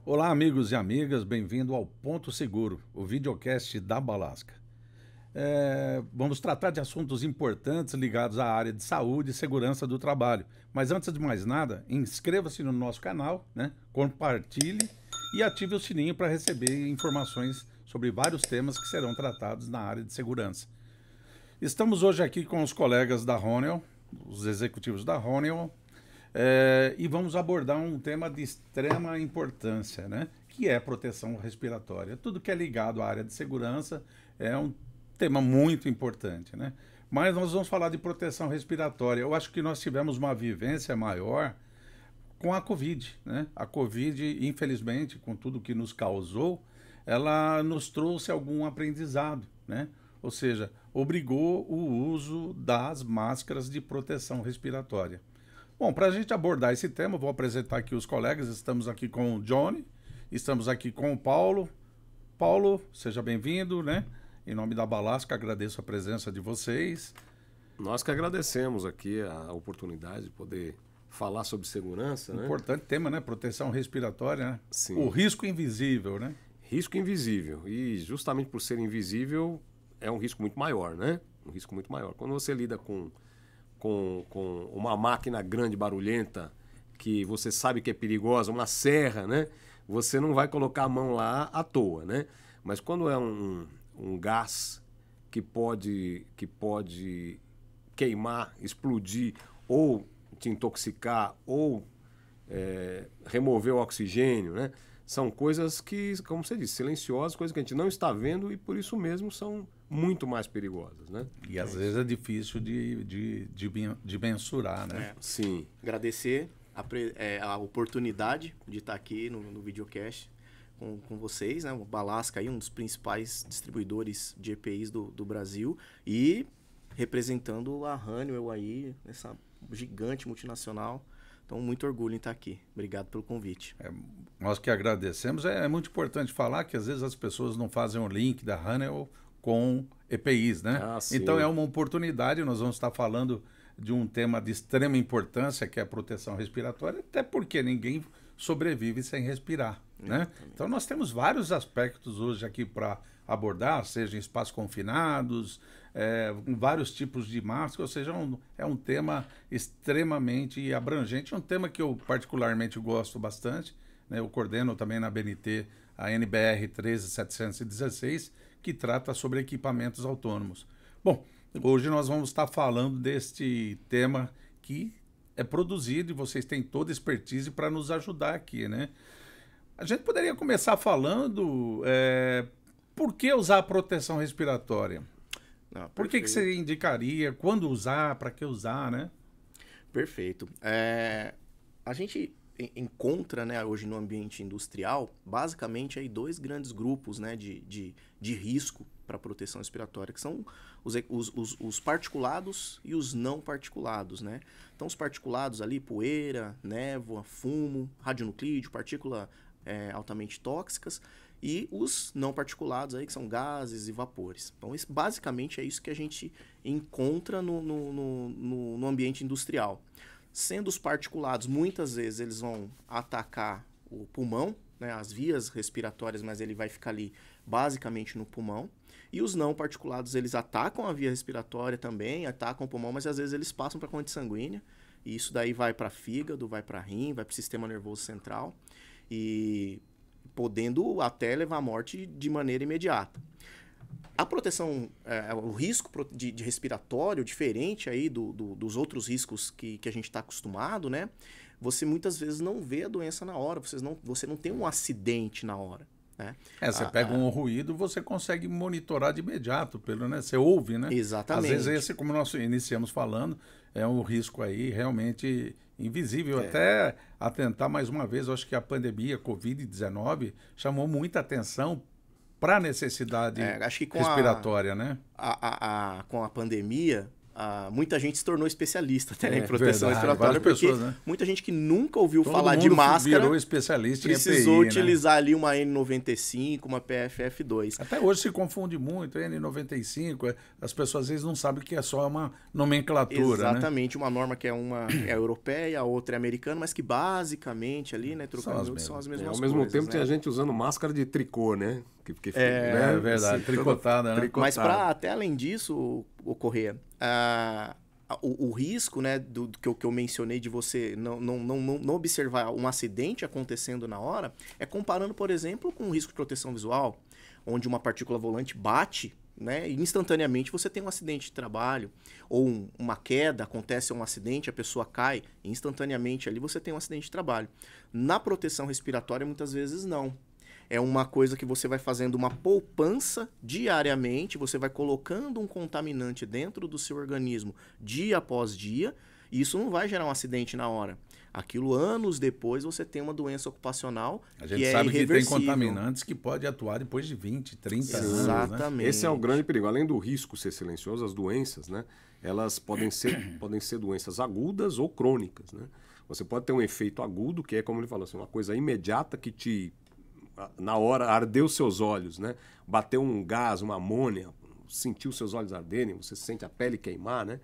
Olá, amigos e amigas, bem-vindo ao Ponto Seguro, o videocast da Balasca. Vamos tratar de assuntos importantes ligados à área de saúde e segurança do trabalho. Mas antes de mais nada, inscreva-se no nosso canal, né? Compartilhe e ative o sininho para receber informações sobre vários temas que serão tratados na área de segurança. Estamos hoje aqui com os colegas da Honeywell, os executivos da Honeywell, e vamos abordar um tema de extrema importância, né? Que é proteção respiratória. Tudo que é ligado à área de segurança é um tema muito importante, né? Mas nós vamos falar de proteção respiratória. Eu acho que nós tivemos uma vivência maior com a Covid, né? A Covid, infelizmente, com tudo que nos causou, ela nos trouxe algum aprendizado, né? Ou seja, obrigou o uso das máscaras de proteção respiratória. Bom, para a gente abordar esse tema, eu vou apresentar aqui os colegas. Estamos aqui com o Johnny, estamos aqui com o Paulo. Paulo, seja bem-vindo, né? Em nome da Balasca, agradeço a presença de vocês. Nós que agradecemos aqui a oportunidade de poder falar sobre segurança, né? Importante tema, né? Proteção respiratória, né? Sim. O risco invisível, né? Risco invisível. E justamente por ser invisível, é um risco muito maior, né? Um risco muito maior. Quando você lida com uma máquina grande, barulhenta, que você sabe que é perigosa, uma serra, né? Você não vai colocar a mão lá à toa, né? Mas quando é um gás que pode queimar, explodir, ou te intoxicar, ou remover o oxigênio, né? São coisas que, como você disse, silenciosas, coisas que a gente não está vendo e por isso mesmo são muito mais perigosas, né? E às vezes é difícil de mensurar, né? Sim. Agradecer a oportunidade de estar aqui no videocast com vocês, né? O Balasca aí, um dos principais distribuidores de EPIs do Brasil e representando a Honeywell aí, essa gigante multinacional. Então, muito orgulho em estar aqui. Obrigado pelo convite. Nós que agradecemos. É muito importante falar que às vezes as pessoas não fazem o link da Honeywell com EPIs, né? Sim. Então é uma oportunidade, nós vamos estar falando de um tema de extrema importância, que é a proteção respiratória, até porque ninguém sobrevive sem respirar, né? Então nós temos vários aspectos hoje aqui para abordar, seja em espaços confinados, vários tipos de máscara, ou seja, é um tema extremamente abrangente, um tema que eu particularmente gosto bastante, né? Eu coordeno também na BNT a NBR 13716, que trata sobre equipamentos autônomos. Bom, hoje nós vamos estar falando deste tema que é produzido e vocês têm toda a expertise para nos ajudar aqui, né? A gente poderia começar falando por que usar a proteção respiratória? Não, por que você indicaria? Quando usar? Para que usar, né? Perfeito. A gente encontra, né, hoje no ambiente industrial, basicamente aí dois grandes grupos, né, de risco para proteção respiratória, que são os particulados e os não particulados, né? Então, os particulados ali, poeira, névoa, fumo, radionuclídeo, partícula altamente tóxicas, e os não particulados aí, que são gases e vapores. Então, basicamente é isso que a gente encontra no ambiente industrial. Sendo os particulados, muitas vezes eles vão atacar o pulmão, né, as vias respiratórias, mas ele vai ficar ali basicamente no pulmão. E os não particulados, eles atacam a via respiratória também, atacam o pulmão, mas às vezes eles passam para a corrente sanguínea. E isso daí vai para fígado, vai para rim, vai para o sistema nervoso central. E podendo até levar à morte de maneira imediata. A proteção, o risco de respiratório, diferente aí dos outros riscos que a gente está acostumado, né? Você muitas vezes não vê a doença na hora, você não tem um acidente na hora, né? Você pega um ruído, você consegue monitorar de imediato, né? Você ouve, né? Exatamente. Às vezes esse, como nós iniciamos falando, é um risco aí realmente invisível. Até atentar mais uma vez, eu acho que a pandemia Covid-19 chamou muita atenção para a necessidade acho que respiratória, né? Com a pandemia, muita gente se tornou especialista até, né, em proteção verdade, respiratória, várias porque pessoas, né? muita gente que nunca ouviu Todo falar de mundo máscara virou especialista em precisou EPI, utilizar ali uma N95, uma PFF2. Até hoje se confunde muito, N95, as pessoas às vezes não sabem que é só uma nomenclatura, Exatamente, uma norma que é europeia, a outra é americana, mas que basicamente ali, né, trocando são as mesmas Ao coisas. mesmo tempo né? tem a gente usando máscara de tricô, né? É verdade, tricotada, né? Mas até além disso, o Corrêa, o risco, né, do que eu mencionei de você não observar um acidente acontecendo na hora, é comparando, por exemplo, com o risco de proteção visual, onde uma partícula volante bate, né, e instantaneamente você tem um acidente de trabalho, ou uma queda, acontece um acidente, a pessoa cai, e instantaneamente ali você tem um acidente de trabalho. Na proteção respiratória, muitas vezes não. É uma coisa que você vai fazendo uma poupança diariamente, você vai colocando um contaminante dentro do seu organismo dia após dia, e isso não vai gerar um acidente na hora. Aquilo, anos depois, você tem uma doença ocupacional que é irreversível. A gente sabe que tem contaminantes que podem atuar depois de 20, 30 anos. Exatamente. Né? Esse é o grande perigo. Além do risco ser silencioso, as doenças, né, elas podem ser doenças agudas ou crônicas. Né? Você pode ter um efeito agudo, que é, como ele falou, assim, uma coisa imediata que na hora ardeu seus olhos, né? Bateu um gás, uma amônia, sentiu seus olhos arderem, você sente a pele queimar, né?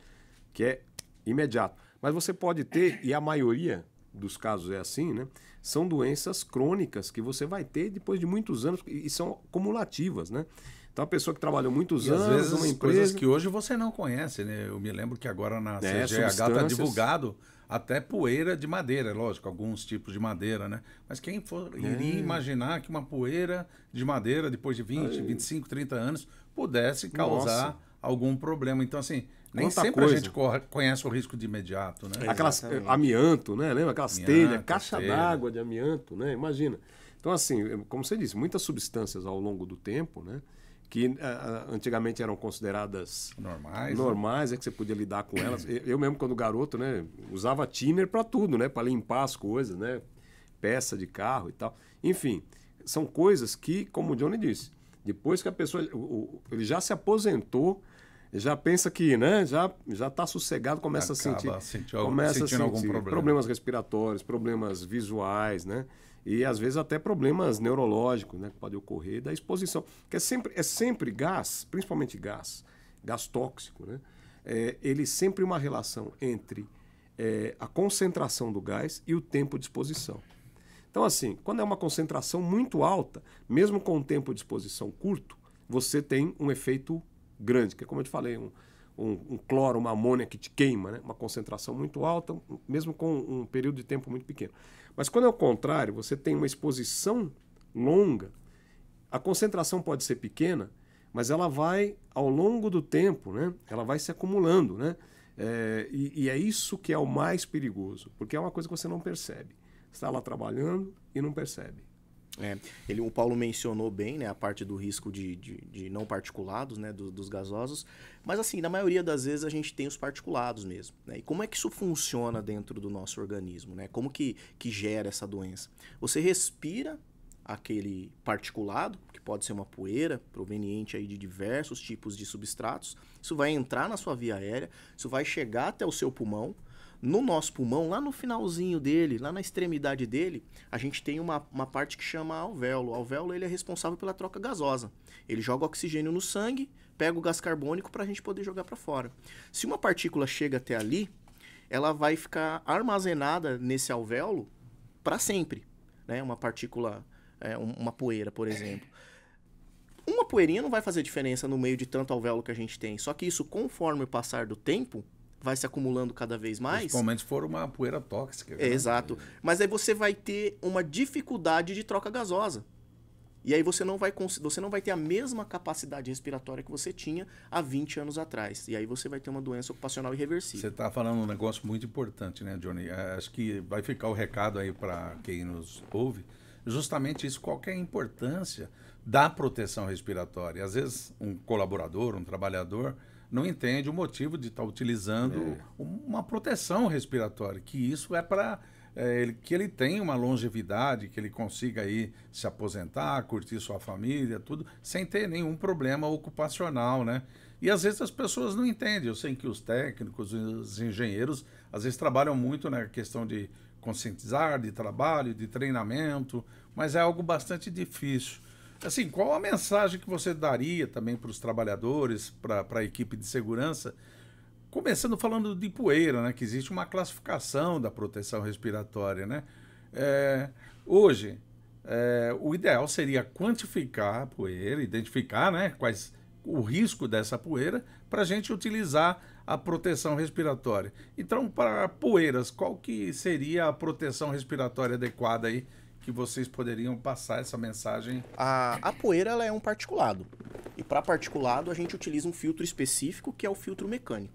Que é imediato. Mas você pode ter, e a maioria dos casos é assim, né? São doenças crônicas que você vai ter depois de muitos anos e são cumulativas, né? Então a pessoa que trabalhou muitos anos às vezes numa empresa... coisas que hoje você não conhece, né? Eu me lembro que agora na CGH está divulgado até poeira de madeira, lógico, alguns tipos de madeira, né? Mas quem iria imaginar que uma poeira de madeira, depois de 20, 25, 30 anos, pudesse causar algum problema. Então, assim, nem sempre a gente conhece o risco de imediato, né? Aquelas amianto, né? Lembra aquelas telhas, caixa d'água de amianto, né? Imagina. Então, assim, como você disse, muitas substâncias ao longo do tempo, né? Que antigamente eram consideradas normais, é que você podia lidar com elas. Eu mesmo, quando garoto, né, usava thinner para tudo, né, para limpar as coisas, né, peça de carro e tal. Enfim, são coisas que, como o Johnny disse, depois que a pessoa ele já se aposentou, já pensa que, né, já está sossegado, começa a sentir algum problema. Problemas respiratórios, problemas visuais, né? E às vezes até problemas neurológicos, né, que podem ocorrer da exposição. Que é sempre gás, principalmente gás tóxico, né? Ele sempre uma relação entre a concentração do gás e o tempo de exposição. Então, assim, quando é uma concentração muito alta, mesmo com um tempo de exposição curto, você tem um efeito grande, que é como eu te falei, um cloro, uma amônia que te queima, né? Uma concentração muito alta, mesmo com um período de tempo muito pequeno. Mas quando é o contrário, você tem uma exposição longa, a concentração pode ser pequena, mas ela vai, ao longo do tempo, né? Ela vai se acumulando, né? E é isso que é o mais perigoso, porque é uma coisa que você não percebe. Você está lá trabalhando e não percebe. O Paulo mencionou bem, né, a parte do risco de não particulados, né, dos gasosos, mas assim, na maioria das vezes a gente tem os particulados mesmo, né? E como é que isso funciona dentro do nosso organismo, né? Como que gera essa doença? Você respira aquele particulado, que pode ser uma poeira proveniente aí de diversos tipos de substratos, isso vai entrar na sua via aérea, isso vai chegar até o seu pulmão. No nosso pulmão, lá no finalzinho dele, lá na extremidade dele, a gente tem uma parte que chama alvéolo. O alvéolo ele é responsável pela troca gasosa. Ele joga oxigênio no sangue, pega o gás carbônico para a gente poder jogar para fora. Se uma partícula chega até ali, ela vai ficar armazenada nesse alvéolo para sempre, né? Uma partícula, uma poeira, por exemplo. Uma poeirinha não vai fazer diferença no meio de tanto alvéolo que a gente tem. Só que isso, conforme o passar do tempo, vai se acumulando cada vez mais. Principalmente se for uma poeira tóxica. Né? Exato. Mas aí você vai ter uma dificuldade de troca gasosa. E aí você não vai ter a mesma capacidade respiratória que você tinha há 20 anos atrás. E aí você vai ter uma doença ocupacional irreversível. Você está falando um negócio muito importante, né, Johnny? Acho que vai ficar o recado aí para quem nos ouve. Justamente isso, qual que é a importância da proteção respiratória. Às vezes um colaborador, um trabalhador, não entende o motivo de estar utilizando uma proteção respiratória, que isso é para que ele tenha uma longevidade, que ele consiga aí se aposentar, curtir sua família, tudo, sem ter nenhum problema ocupacional, né? E às vezes as pessoas não entendem. Eu sei que os técnicos, os engenheiros, às vezes trabalham muito na questão de conscientizar, de trabalho, de treinamento, mas é algo bastante difícil. Assim, qual a mensagem que você daria também para os trabalhadores, para a equipe de segurança? Começando falando de poeira, né? Que existe uma classificação da proteção respiratória, né? Hoje, o ideal seria quantificar a poeira, identificar, né, o risco dessa poeira para a gente utilizar a proteção respiratória. Então, para poeiras, qual que seria a proteção respiratória adequada aí que vocês poderiam passar essa mensagem? A poeira ela é um particulado. E para particulado a gente utiliza um filtro específico que é o filtro mecânico.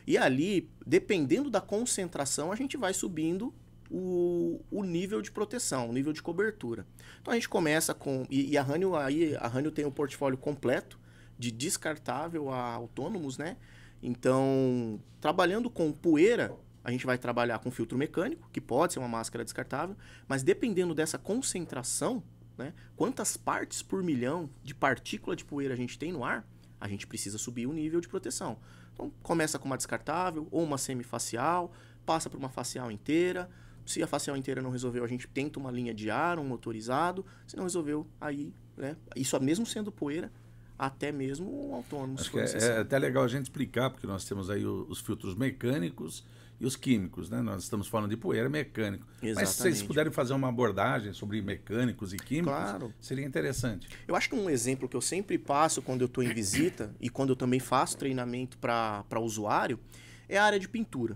E ali, dependendo da concentração, a gente vai subindo o nível de proteção, o nível de cobertura. Então a gente começa com... E a Honeywell tem um portfólio completo, de descartável a autônomos, né? Então, trabalhando com poeira, a gente vai trabalhar com filtro mecânico, que pode ser uma máscara descartável, mas dependendo dessa concentração, né, quantas partes por milhão de partícula de poeira a gente tem no ar, a gente precisa subir o nível de proteção. Então, começa com uma descartável ou uma semifacial, passa por uma facial inteira. Se a facial inteira não resolveu, a gente tenta uma linha de ar, um motorizado. Se não resolveu, aí, né, isso mesmo sendo poeira, até mesmo um autônomo. Acho que é até legal a gente explicar, porque nós temos aí os filtros mecânicos e os químicos, né? Nós estamos falando de poeira mecânico. Exatamente. Mas se vocês puderem fazer uma abordagem sobre mecânicos e químicos, claro, seria interessante. Eu acho que um exemplo que eu sempre passo quando eu estou em visita e quando eu também faço treinamento para usuário é a área de pintura.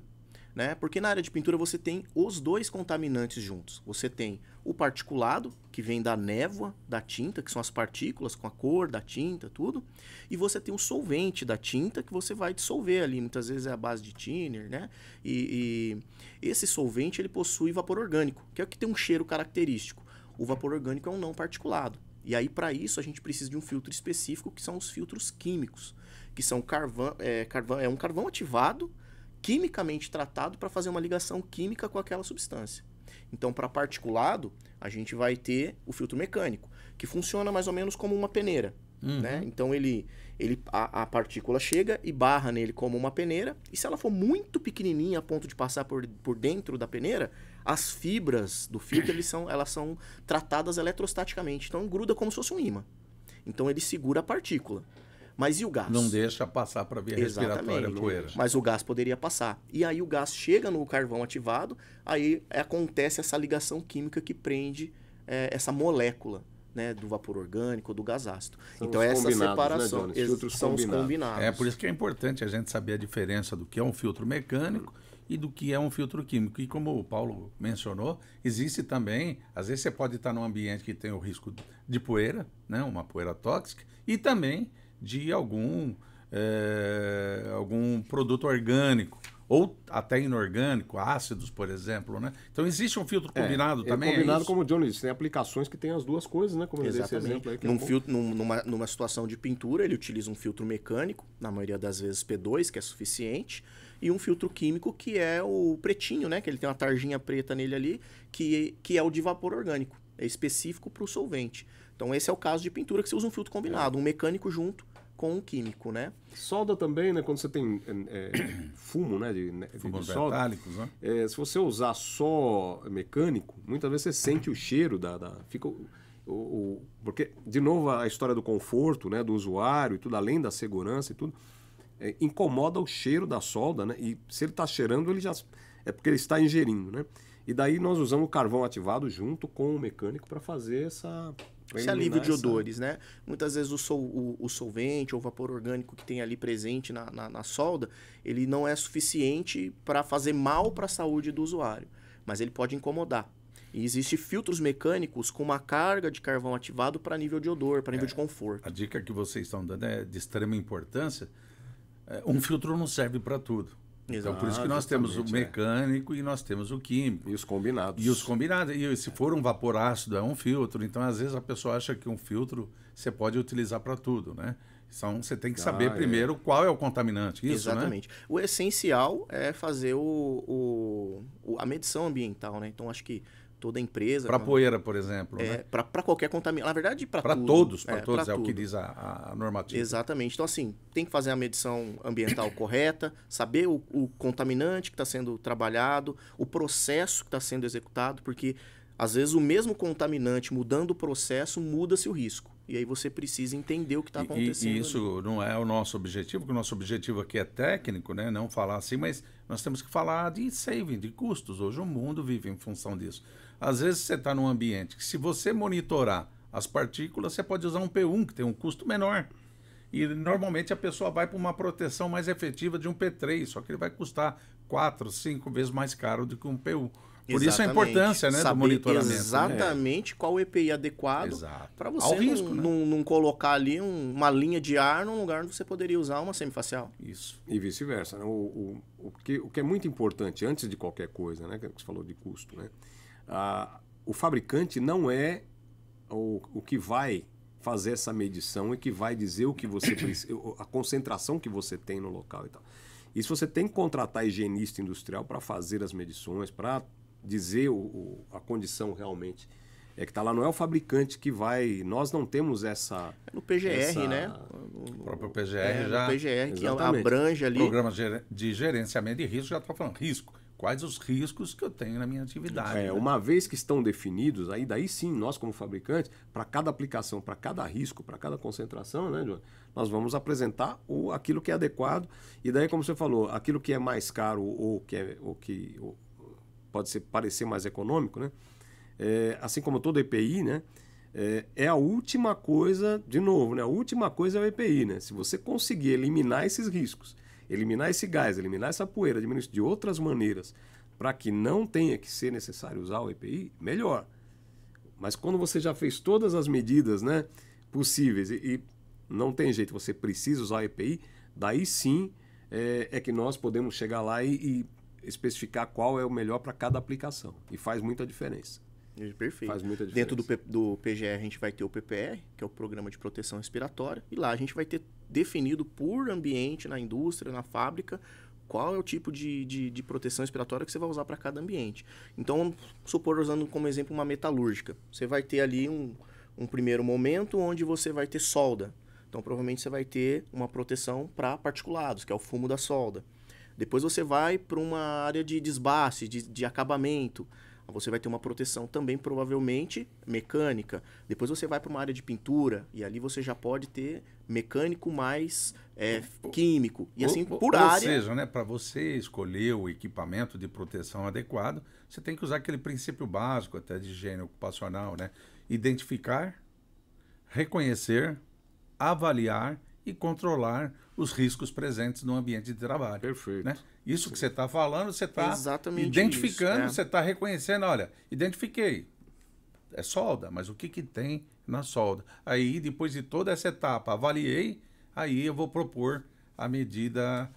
Né? Porque na área de pintura você tem os dois contaminantes juntos. Você tem o particulado, que vem da névoa da tinta, que são as partículas com a cor da tinta, tudo. E você tem o solvente da tinta, que você vai dissolver ali. Muitas vezes é a base de thinner, né? E esse solvente ele possui vapor orgânico, que é o que tem um cheiro característico. O vapor orgânico é um não particulado. E aí, para isso, a gente precisa de um filtro específico, que são os filtros químicos, que são um carvão ativado, quimicamente tratado para fazer uma ligação química com aquela substância. Então, para particulado, a gente vai ter o filtro mecânico, que funciona mais ou menos como uma peneira. Né? Então, a partícula chega e barra nele como uma peneira, e se ela for muito pequenininha a ponto de passar por dentro da peneira, as fibras do filtro elas são tratadas eletrostaticamente. Então, gruda como se fosse um ímã. Então, ele segura a partícula. Mas e o gás? Não deixa passar para a via respiratória a poeira. Mas o gás poderia passar. E aí o gás chega no carvão ativado, aí acontece essa ligação química que prende essa molécula, né, do vapor orgânico, do gás ácido. Então essa separação, né, são os combinados. É por isso que é importante a gente saber a diferença do que é um filtro mecânico e do que é um filtro químico. E como o Paulo mencionou, existe também, às vezes você pode estar num ambiente que tem o risco de poeira, né, uma poeira tóxica, e também de algum produto orgânico ou até inorgânico, ácidos, por exemplo, né? Então existe um filtro combinado também. Combinado, como o Johnny disse, tem aplicações que tem as duas coisas, né? Como esse exemplo aí, numa situação de pintura, ele utiliza um filtro mecânico, na maioria das vezes P2, que é suficiente, e um filtro químico que é o pretinho, né? Que ele tem uma tarjinha preta nele ali, que é o de vapor orgânico. É específico para o solvente. Então esse é o caso de pintura que você usa um filtro combinado, um mecânico junto com um químico, né? Solda também, né? Quando você tem fumo, né? Fumos de solda, metálicos, né? Se você usar só mecânico, muitas vezes você sente o cheiro fica porque, de novo, a história do conforto, né? Do usuário e tudo, além da segurança e tudo, incomoda o cheiro da solda, né? E se ele está cheirando, ele já... É porque ele está ingerindo, né? E daí nós usamos o carvão ativado junto com o mecânico para fazer esse alívio de odores, né? Muitas vezes o solvente ou o vapor orgânico que tem ali presente na solda, ele não é suficiente para fazer mal para a saúde do usuário, mas ele pode incomodar. E existem filtros mecânicos com uma carga de carvão ativado para nível de odor, para nível de conforto. A dica que vocês estão dando é de extrema importância. Um filtro não serve para tudo. Então, por isso que nós temos o mecânico e nós temos o químico. E os combinados. E se for um vapor ácido, é um filtro. Então, às vezes, a pessoa acha que um filtro você pode utilizar para tudo, né? Então, você tem que saber primeiro qual é o contaminante. Isso, exatamente. Né? O essencial é fazer a medição ambiental, né? Então, acho que toda a empresa. Para poeira, por exemplo, né? Para qualquer contaminação. Na verdade, para todos, pra é o que tudo. diz a normativa. Exatamente. Então, assim, tem que fazer a medição ambiental correta, saber o contaminante que está sendo trabalhado, o processo que está sendo executado, porque às vezes o mesmo contaminante mudando o processo, muda-se o risco. E aí você precisa entender o que está acontecendo. E isso não é o nosso objetivo, porque o nosso objetivo aqui é técnico, né? Não falar assim, mas nós temos que falar de saving, de custos. Hoje o mundo vive em função disso. Às vezes você está num ambiente que, se você monitorar as partículas, você pode usar um P1, que tem um custo menor. E normalmente a pessoa vai para uma proteção mais efetiva de um P3, só que ele vai custar 4, 5 vezes mais caro do que um P1. Por isso a importância, né, do monitoramento. Exatamente, né? Qual o EPI adequado para você risco, não colocar ali uma linha de ar num lugar onde você poderia usar uma semifacial. Isso. E vice-versa. Né? O que é muito importante, antes de qualquer coisa, né, que você falou de custo, né? O fabricante não é o que vai fazer essa medição e que vai dizer o que você precisa, a concentração que você tem no local e tal. Isso você tem que contratar higienista industrial para fazer as medições, para dizer a condição realmente que está lá. Não é o fabricante que vai... Nós não temos essa... No PGR, né? O próprio PGR já... No PGR, que abrange ali... Programa de gerenciamento de risco já está falando risco. Quais os riscos que eu tenho na minha atividade? Né? Uma vez que estão definidos, daí sim, nós como fabricantes, para cada aplicação, para cada risco, para cada concentração, né, João? Nós vamos apresentar aquilo que é adequado. E daí, como você falou, aquilo que é mais caro ou que pode parecer mais econômico, né? Assim como todo EPI, né? É a última coisa, de novo, né? A última coisa é o EPI, né? Se você conseguir eliminar esses riscos, eliminar esse gás, eliminar essa poeira, diminuir isso de outras maneiras, para que não tenha que ser necessário usar o EPI, melhor. Mas quando você já fez todas as medidas, né, possíveis e não tem jeito, você precisa usar o EPI, daí sim é que nós podemos chegar lá e especificar qual é o melhor para cada aplicação. E faz muita diferença. Perfeito. Faz muita diferença. Dentro do PGR a gente vai ter o PPR, que é o Programa de Proteção Respiratória, e lá a gente vai ter definido por ambiente, na indústria, na fábrica, qual é o tipo de proteção respiratória que você vai usar para cada ambiente. Então, supor, usando como exemplo uma metalúrgica, você vai ter ali um primeiro momento onde você vai ter solda. Então, provavelmente você vai ter uma proteção para particulados, que é o fumo da solda. Depois você vai para uma área de desbaste, de acabamento. Você vai ter uma proteção também, provavelmente, mecânica. Depois você vai para uma área de pintura, e ali você já pode ter mecânico mais químico. E assim, por área... Ou seja, né, para você escolher o equipamento de proteção adequado, você tem que usar aquele princípio básico até de higiene ocupacional, né? Identificar, reconhecer, avaliar e controlar os riscos presentes no ambiente de trabalho. Perfeito. Né? Isso que você está falando, você está identificando, isso, você está reconhecendo, olha, identifiquei, é solda, mas o que tem na solda? Aí, depois de toda essa etapa, avaliei, aí eu vou propor a medida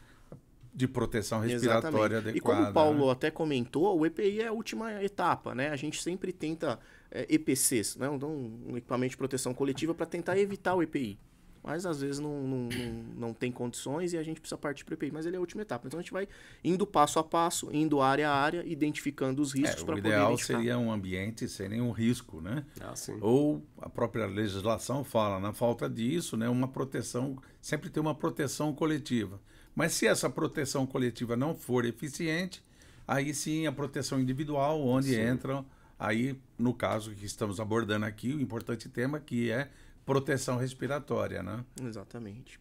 de proteção respiratória adequada. E como o Paulo até comentou, o EPI é a última etapa, né? A gente sempre tenta EPCs, né? Então, um equipamento de proteção coletiva para tentar evitar o EPI. Mas às vezes não tem condições e a gente precisa partir para o EPI. Mas ele é a última etapa. Então a gente vai indo passo a passo, indo área a área, identificando os riscos para poder identificar. O ideal seria um ambiente sem nenhum risco, né? Sim. Ou a própria legislação fala, na falta disso, né, uma proteção, sempre tem uma proteção coletiva. Mas se essa proteção coletiva não for eficiente, aí sim a proteção individual, onde entram, aí no caso que estamos abordando aqui, o importante tema que é proteção respiratória, né? Exatamente.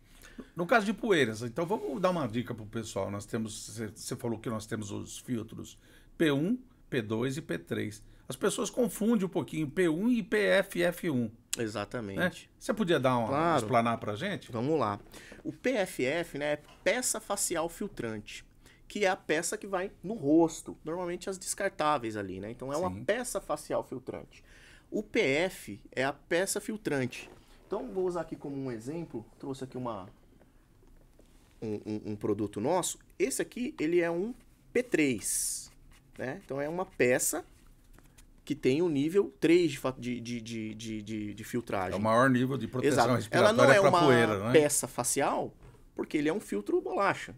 No caso de poeiras, então vamos dar uma dica para o pessoal. Você falou que nós temos os filtros P1, P2 e P3. As pessoas confundem um pouquinho P1 e PFF1. Exatamente. Né? Você podia dar explanar para a gente? Vamos lá. O PFF, né, é peça facial filtrante, que é a peça que vai no rosto. Normalmente as descartáveis ali, né? Então é uma peça facial filtrante. O PF é a peça filtrante. Então, vou usar aqui como um exemplo. Trouxe aqui um produto nosso. Esse aqui, ele é um P3. Né? Então, é uma peça que tem o nível 3 de filtragem. É o maior nível de proteção respiratória para poeira. Ela não é uma peça facial, porque ele é um filtro bolacha.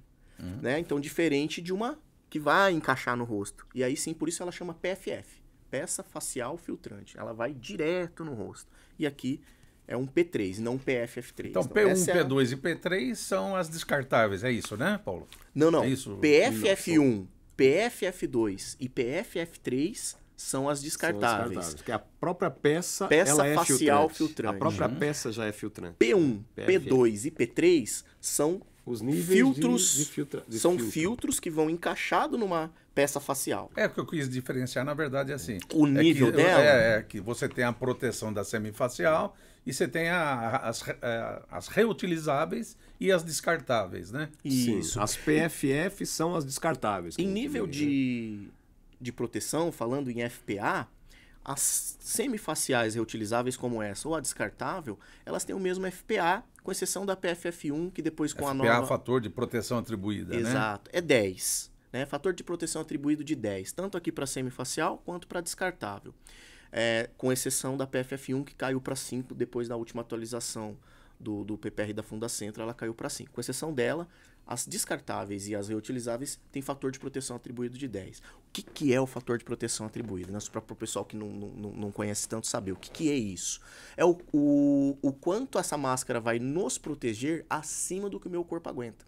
Né? Então, diferente de uma que vai encaixar no rosto. E aí sim, por isso ela chama PFF. peça facial filtrante. Ela vai direto no rosto. E aqui é um P3, não um PFF3. Então, P1, P2 e P3 são as descartáveis, é isso, né, Paulo? Não. É isso? PFF1, PFF2 e PFF3 são as descartáveis. Porque a própria peça Peça ela facial filtrante. filtrante. A própria peça já é filtrante. P1, PFF. P2 e P3 são Os níveis filtros, de são filtro. filtros que vão encaixados numa peça facial. É o que eu quis diferenciar, na verdade, é assim. O nível dela? É que você tem a proteção da semifacial e você tem as reutilizáveis e as descartáveis, né? Sim, Isso. as PFF são as descartáveis. que Em a gente nível vê, né? de proteção, falando em FPA, as semifaciais reutilizáveis como essa ou a descartável, elas têm o mesmo FPA, com exceção da PFF1, que depois com a FPA, nova... fator de proteção atribuída, né? Exato, é 10. Né? Fator de proteção atribuído de 10, tanto aqui para semifacial quanto para descartável. Com exceção da PFF1, que caiu para 5 depois da última atualização do PPR da Fundacentro, ela caiu para 5. Com exceção dela, as descartáveis e as reutilizáveis têm fator de proteção atribuído de 10. O que é o fator de proteção atribuído? Né? Para o pessoal que não conhece tanto saber, o que é isso? É o quanto essa máscara vai nos proteger acima do que o meu corpo aguenta.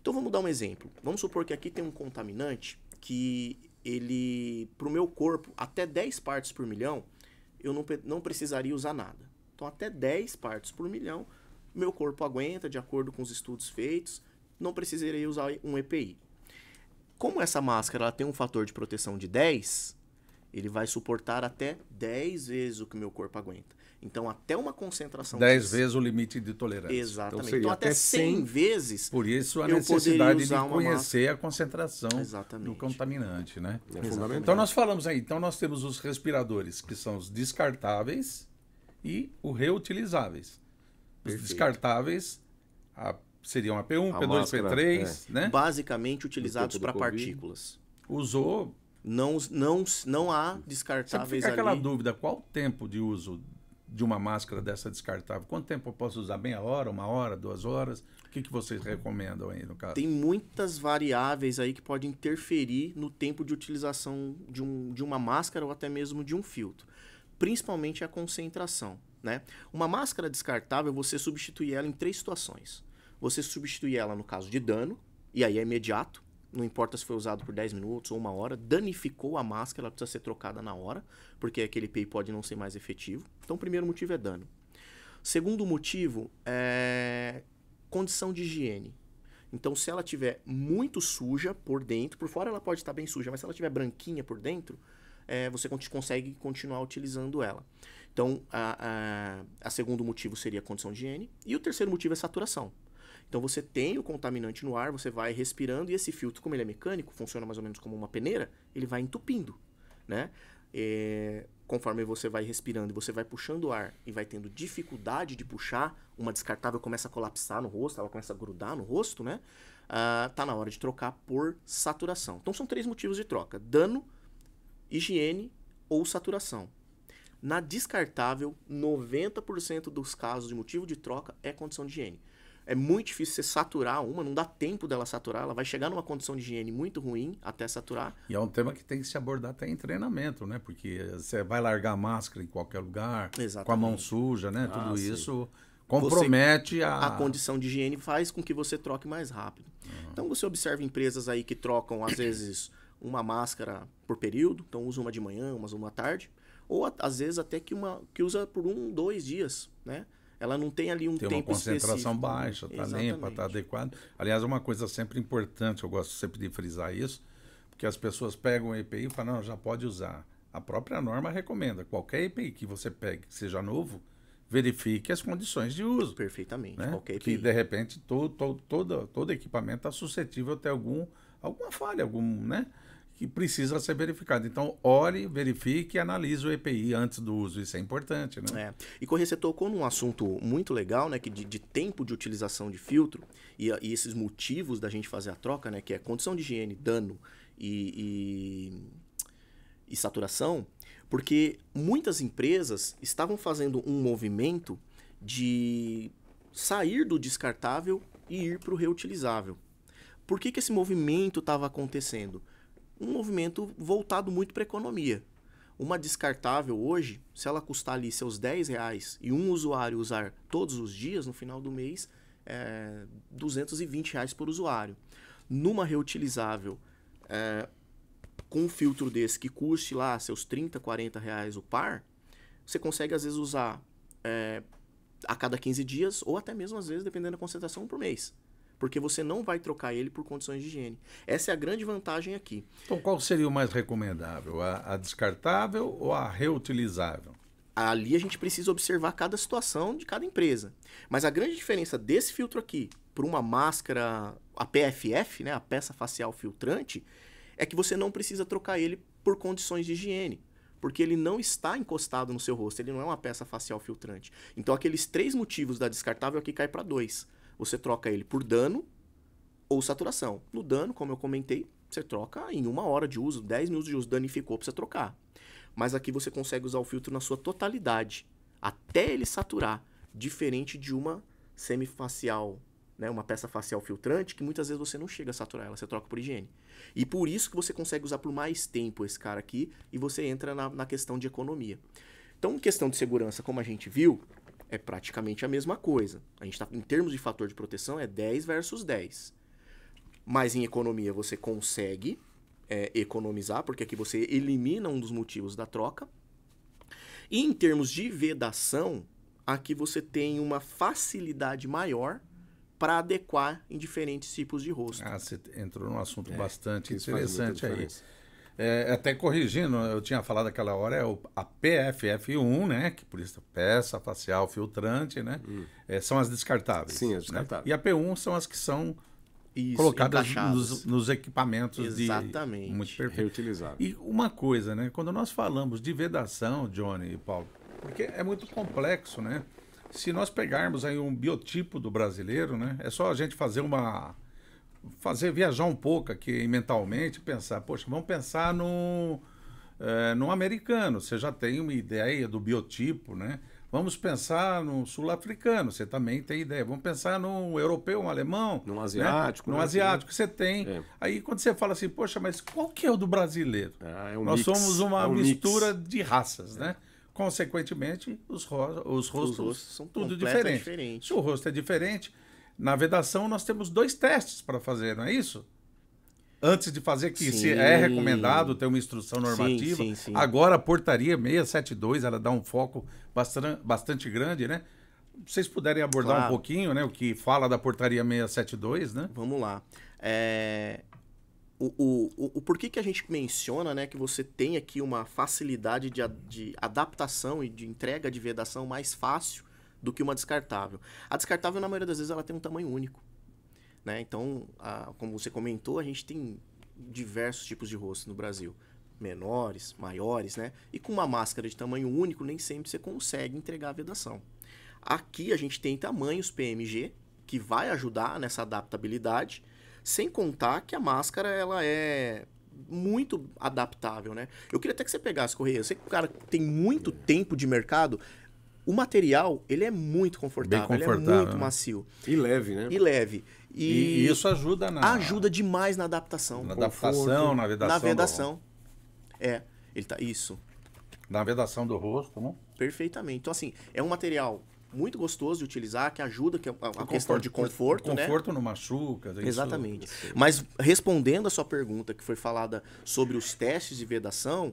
Então vamos dar um exemplo. Vamos supor que aqui tem um contaminante que ele, para o meu corpo, até 10 partes por milhão, eu não precisaria usar nada. Então até 10 partes por milhão, meu corpo aguenta, de acordo com os estudos feitos, não precisaria usar um EPI. Como essa máscara ela tem um fator de proteção de 10, ele vai suportar até 10 vezes o que o meu corpo aguenta. Então, até uma concentração... 10 vezes o limite de tolerância. Exatamente. Então, Então até 100 vezes... Por isso a eu necessidade poderia de usar uma conhecer a concentração Exatamente. do contaminante, né? É fundamental. Então nós falamos aí, então nós temos os respiradores, que são os descartáveis e os reutilizáveis. Os Perfeito. descartáveis seriam a P1, A P2, máscara, P3, né? Basicamente utilizados tempo do para Covid. partículas. Usou. Não há Sempre descartáveis fica aquela ali. dúvida, qual o tempo de uso de uma máscara dessa descartável? Quanto tempo eu posso usar? Meia hora, 1 hora, 2 horas? O que vocês recomendam aí no caso? Tem muitas variáveis aí que podem interferir no tempo de utilização de uma máscara ou até mesmo de um filtro. Principalmente a concentração, né? Uma máscara descartável, você substitui ela em 3 situações. Você substitui ela no caso de dano, e aí é imediato. Não importa se foi usado por 10 minutos ou 1 hora, danificou a máscara, ela precisa ser trocada na hora, porque aquele EPI pode não ser mais efetivo. Então, o primeiro motivo é dano. Segundo motivo é condição de higiene. Então, se ela tiver muito suja por dentro, por fora ela pode estar bem suja, mas se ela tiver branquinha por dentro, você consegue continuar utilizando ela. Então, a segundo motivo seria a condição de higiene. E o terceiro motivo é saturação. Então você tem o contaminante no ar, você vai respirando e esse filtro, como ele é mecânico, funciona mais ou menos como uma peneira, ele vai entupindo, né? Conforme você vai respirando e você vai puxando o ar e vai tendo dificuldade de puxar, uma descartável começa a colapsar no rosto, ela começa a grudar no rosto, né? Tá na hora de trocar por saturação. Então são 3 motivos de troca: dano, higiene ou saturação. Na descartável, 90% dos casos de motivo de troca é condição de higiene. É muito difícil você saturar uma, não dá tempo dela saturar, ela vai chegar numa condição de higiene muito ruim até saturar. E é um tema que tem que se abordar até em treinamento, né? Porque você vai largar a máscara em qualquer lugar, Exatamente. com a mão suja, né? Tudo sim. isso compromete A condição de higiene faz com que você troque mais rápido. Então você observa empresas aí que trocam, às vezes, uma máscara por período, então usa uma de manhã, uma à tarde, ou às vezes até que usa por 1, 2 dias, né? Ela não tem ali um tem tempo uma concentração específico. baixa, tá limpa, tá adequado. Aliás, uma coisa sempre importante, eu gosto sempre de frisar isso, porque as pessoas pegam o EPI e falam, não, já pode usar. A própria norma recomenda, qualquer EPI que você pegue, que seja novo, verifique as condições de uso. Perfeitamente, Né? qualquer Que, EPI. de repente, todo equipamento está suscetível a ter alguma falha, né? Que precisa ser verificado. Então, olhe, verifique e analise o EPI antes do uso. Isso é importante, né? E Corrêa, você tocou num assunto muito legal, né? Que de tempo de utilização de filtro e esses motivos da gente fazer a troca, né? Que é condição de higiene, dano e saturação. Porque muitas empresas estavam fazendo um movimento de sair do descartável e ir para o reutilizável. Por que esse movimento estava acontecendo? Um movimento voltado muito para a economia. Uma descartável hoje, se ela custar ali seus R$10 e um usuário usar todos os dias, no final do mês, é R$220 por usuário. Numa reutilizável, com um filtro desse que custe lá seus R$30, R$40 o par, você consegue às vezes usar a cada 15 dias ou até mesmo às vezes, dependendo da concentração, um por mês. Porque você não vai trocar ele por condições de higiene. Essa é a grande vantagem aqui. Então, qual seria o mais recomendável? A descartável ou a reutilizável? Ali a gente precisa observar cada situação de cada empresa. Mas a grande diferença desse filtro aqui por uma máscara, a PFF, né, a peça facial filtrante, é que você não precisa trocar ele por condições de higiene. Porque ele não está encostado no seu rosto, ele não é uma peça facial filtrante. Então aqueles 3 motivos da descartável aqui cai para 2. Você troca ele por dano ou saturação. No dano, como eu comentei, você troca em 1 hora de uso, 10 minutos de uso, danificou, precisa trocar. Mas aqui você consegue usar o filtro na sua totalidade, até ele saturar, diferente de uma semifacial, né, uma peça facial filtrante, que muitas vezes você não chega a saturar ela, você troca por higiene. E por isso que você consegue usar por mais tempo esse cara aqui, e você entra na questão de economia. Então, questão de segurança, como a gente viu, é praticamente a mesma coisa. A gente tá, em termos de fator de proteção, é 10 versus 10. Mas em economia você consegue economizar, porque aqui você elimina um dos motivos da troca. E em termos de vedação, aqui você tem uma facilidade maior para adequar em diferentes tipos de rosto. Você entrou num assunto bastante interessante aí. Diferença. Até corrigindo, eu tinha falado aquela hora, a PFF1, né? Que por isso peça facial filtrante, né? São as descartáveis. Sim, as descartáveis. Né? E a P1 são as que são Isso, colocadas nos equipamentos Exatamente. muito perfeito. Reutilizável. E uma coisa, né? Quando nós falamos de vedação, Johnny e Paulo, porque é muito complexo, né? Se nós pegarmos aí um biotipo do brasileiro, né? É só a gente viajar um pouco aqui mentalmente, pensar, poxa, vamos pensar no americano, você já tem uma ideia do biotipo, né? Vamos pensar no sul-africano, você também tem ideia. Vamos pensar no europeu, no alemão. No asiático. Né? No asiático você tem. Aí quando você fala assim, poxa, mas qual que é o do brasileiro? Nós somos uma mistura de raças, né? Consequentemente, os rostos são tudo completamente diferente. diferentes. Se o rosto é diferente, na vedação nós temos 2 testes para fazer, não é isso? Antes de fazer que se é recomendado ter uma instrução normativa. Sim. Agora a portaria 672, ela dá um foco bastante grande, né? Vocês puderem abordar um pouquinho, né? O que fala da portaria 672, né? Vamos lá. O porquê que a gente menciona, né, que você tem aqui uma facilidade de adaptação e de entrega de vedação mais fácil do que uma descartável. A descartável, na maioria das vezes, ela tem um tamanho único. Né? Então, como você comentou, a gente tem diversos tipos de rosto no Brasil. Menores, maiores, né? E com uma máscara de tamanho único, nem sempre você consegue entregar a vedação. Aqui a gente tem tamanhos PMG, que vai ajudar nessa adaptabilidade, sem contar que a máscara ela é muito adaptável, né? Eu queria até que você pegasse, Correia. Eu sei que o cara tem muito tempo de mercado. O material, ele é muito confortável, ele é muito macio. E leve, né? E leve. E isso ajuda ajuda demais na adaptação. Na adaptação, na vedação. Na vedação. Isso. Na vedação do rosto, né? Perfeitamente. Então, assim, é um material muito gostoso de utilizar, que ajuda a questão de conforto, né? Conforto não machuca. Exatamente. Mas respondendo a sua pergunta, que foi falada sobre os testes de vedação,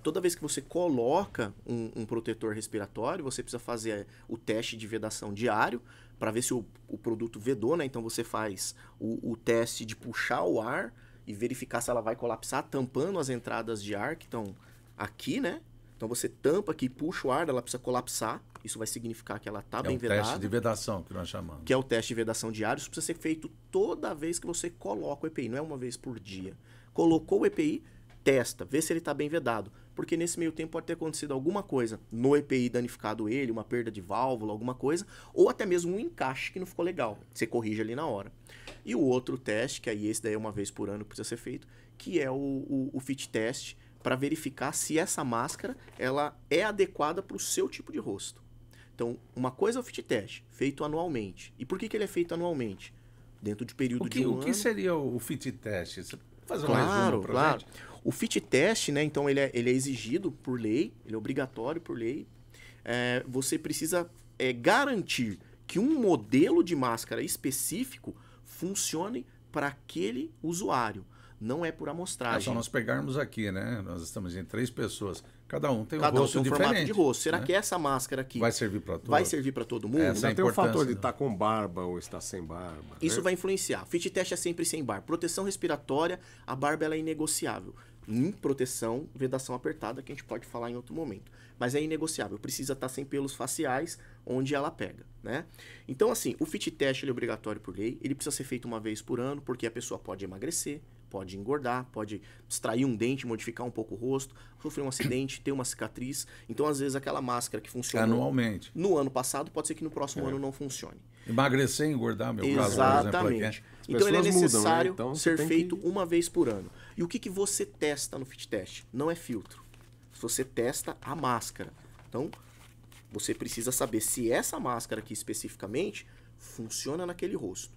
toda vez que você coloca um protetor respiratório, você precisa fazer o teste de vedação diário para ver se o produto vedou, né? Então você faz o teste de puxar o ar e verificar se ela vai colapsar, tampando as entradas de ar que estão aqui, né? Então você tampa aqui, puxa o ar, ela precisa colapsar. Isso vai significar que ela está bem vedada. É o teste de vedação que nós chamamos. Que é o teste de vedação diário. Isso precisa ser feito toda vez que você coloca o EPI, não é uma vez por dia. Colocou o EPI, testa, vê se ele está bem vedado. Porque nesse meio tempo pode ter acontecido alguma coisa no EPI, danificado ele, uma perda de válvula, alguma coisa, ou até mesmo um encaixe que não ficou legal. Você corrige ali na hora. E o outro teste, que aí esse daí é uma vez por ano que precisa ser feito, que é o fit test, para verificar se essa máscara ela é adequada para o seu tipo de rosto. Então, uma coisa é o fit test, feito anualmente. E por que ele é feito anualmente? Dentro de período de um ano. O que seria o fit test? fazer mais uma pra gente? O fit test, né, então ele é exigido por lei, ele é obrigatório por lei. Você precisa garantir que um modelo de máscara específico funcione para aquele usuário. Não é por amostragem. É só nós pegarmos aqui, né? Nós estamos em 3 pessoas. Cada um tem um Cada rosto um tem um diferente. formato de rosto. Será né? que essa máscara aqui vai servir para todos? Vai servir para todo mundo? Essa é a Tem o fator importância, de estar com barba ou estar sem barba. Isso né? vai influenciar. Fit test é sempre sem barba. Proteção respiratória, a barba ela é inegociável. Em proteção, vedação apertada, que a gente pode falar em outro momento. Mas é inegociável. Precisa estar sem pelos faciais, onde ela pega, né? Então, assim, o fit test ele é obrigatório por lei. Ele precisa ser feito uma vez por ano, porque a pessoa pode emagrecer, pode engordar, pode extrair um dente, modificar um pouco o rosto, sofrer um acidente, ter uma cicatriz. Então, às vezes, aquela máscara que funciona anualmente no ano passado, pode ser que no próximo ano não funcione. Emagrecer e engordar, meu caso, Exatamente. por exemplo, aqui. Então, ele é pessoas necessário mudam, né? Então, ser tem feito que- uma vez por ano. E o que você testa no fit test? Não é filtro. Você testa a máscara. Então, você precisa saber se essa máscara aqui especificamente funciona naquele rosto.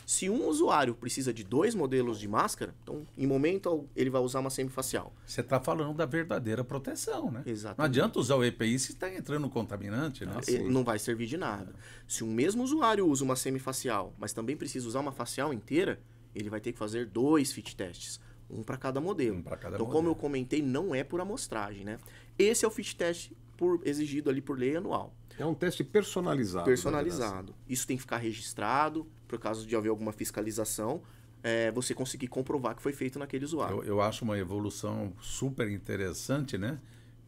Se um usuário precisa de 2 modelos de máscara, então, em momento, ele vai usar uma semifacial. Você está falando da verdadeira proteção, né? Exatamente. Não adianta usar o EPI se está entrando um contaminante, né? Ele não vai servir de nada. Se um mesmo usuário usa uma semifacial, mas também precisa usar uma facial inteira, ele vai ter que fazer 2 fit tests. Um para cada modelo. Um pra cada então, modelo. como eu comentei, não é por amostragem, né? Esse é o fit test exigido ali por lei anual. É um teste personalizado. Personalizado. Isso tem que ficar registrado, por caso de haver alguma fiscalização, você conseguir comprovar que foi feito naquele usuário. Eu acho uma evolução super interessante, né?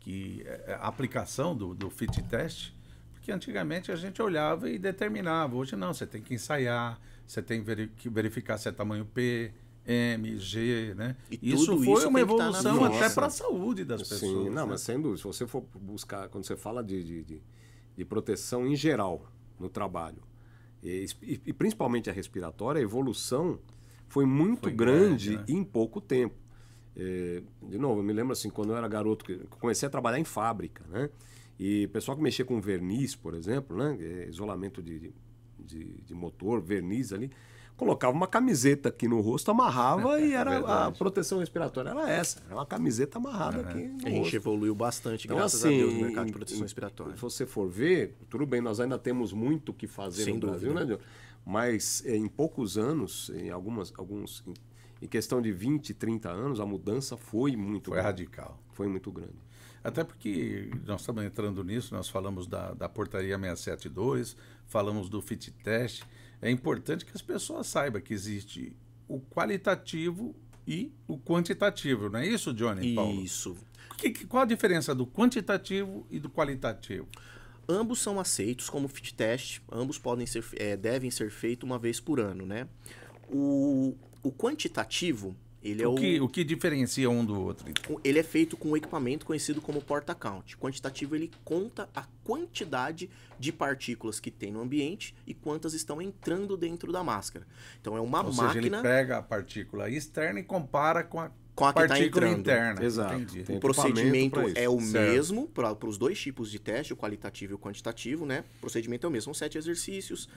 Que é a aplicação do fit test, porque antigamente a gente olhava e determinava. Hoje não, você tem que ensaiar, você tem que verificar se é tamanho P, M, G, né? E Isso tudo foi isso uma tem que estar na evolução nossa. até para a saúde das pessoas. Sim, não, né? mas sem dúvida. Se você for buscar, quando você fala de proteção em geral no trabalho, e principalmente a respiratória, a evolução foi muito Foi grande grande, né? em pouco tempo. De novo, eu me lembro assim, quando eu era garoto, que eu comecei a trabalhar em fábrica, né? E o pessoal que mexia com verniz, por exemplo, né? Isolamento de motor, verniz ali, colocava uma camiseta aqui no rosto, amarrava e era a verdade. proteção respiratória era essa. Era uma camiseta amarrada aqui no A gente rosto. evoluiu bastante, Então, graças assim, a Deus, no mercado de proteção respiratória. Se você for ver, tudo bem, nós ainda temos muito o que fazer Sem no Brasil, dúvida. né, Diogo? Mas em poucos anos, em questão de 20, 30 anos, a mudança foi muito Foi grande. radical. Foi muito grande. Até porque nós estamos entrando nisso, nós falamos da portaria 672, falamos do fit test. É importante que as pessoas saibam que existe o qualitativo e o quantitativo, não é isso, Johnny? Paulo? Isso. Qual a diferença do quantitativo e do qualitativo? Ambos são aceitos como fit test, ambos devem ser feitos uma vez por ano, né? O quantitativo, ele é O que diferencia um do outro? Então? ele é feito com um equipamento conhecido como porta-count. Quantitativo, ele conta a quantidade de partículas que tem no ambiente e quantas estão entrando dentro da máscara. Então, é uma Ou máquina... seja, ele pega a partícula externa e compara com a que tá partícula entrando. interna. Exato. Entendi. Tem O procedimento equipamento pra é o isso. Certo. mesmo para os 2 tipos de teste, o qualitativo e o quantitativo, né? O procedimento é o mesmo, são 7 exercícios.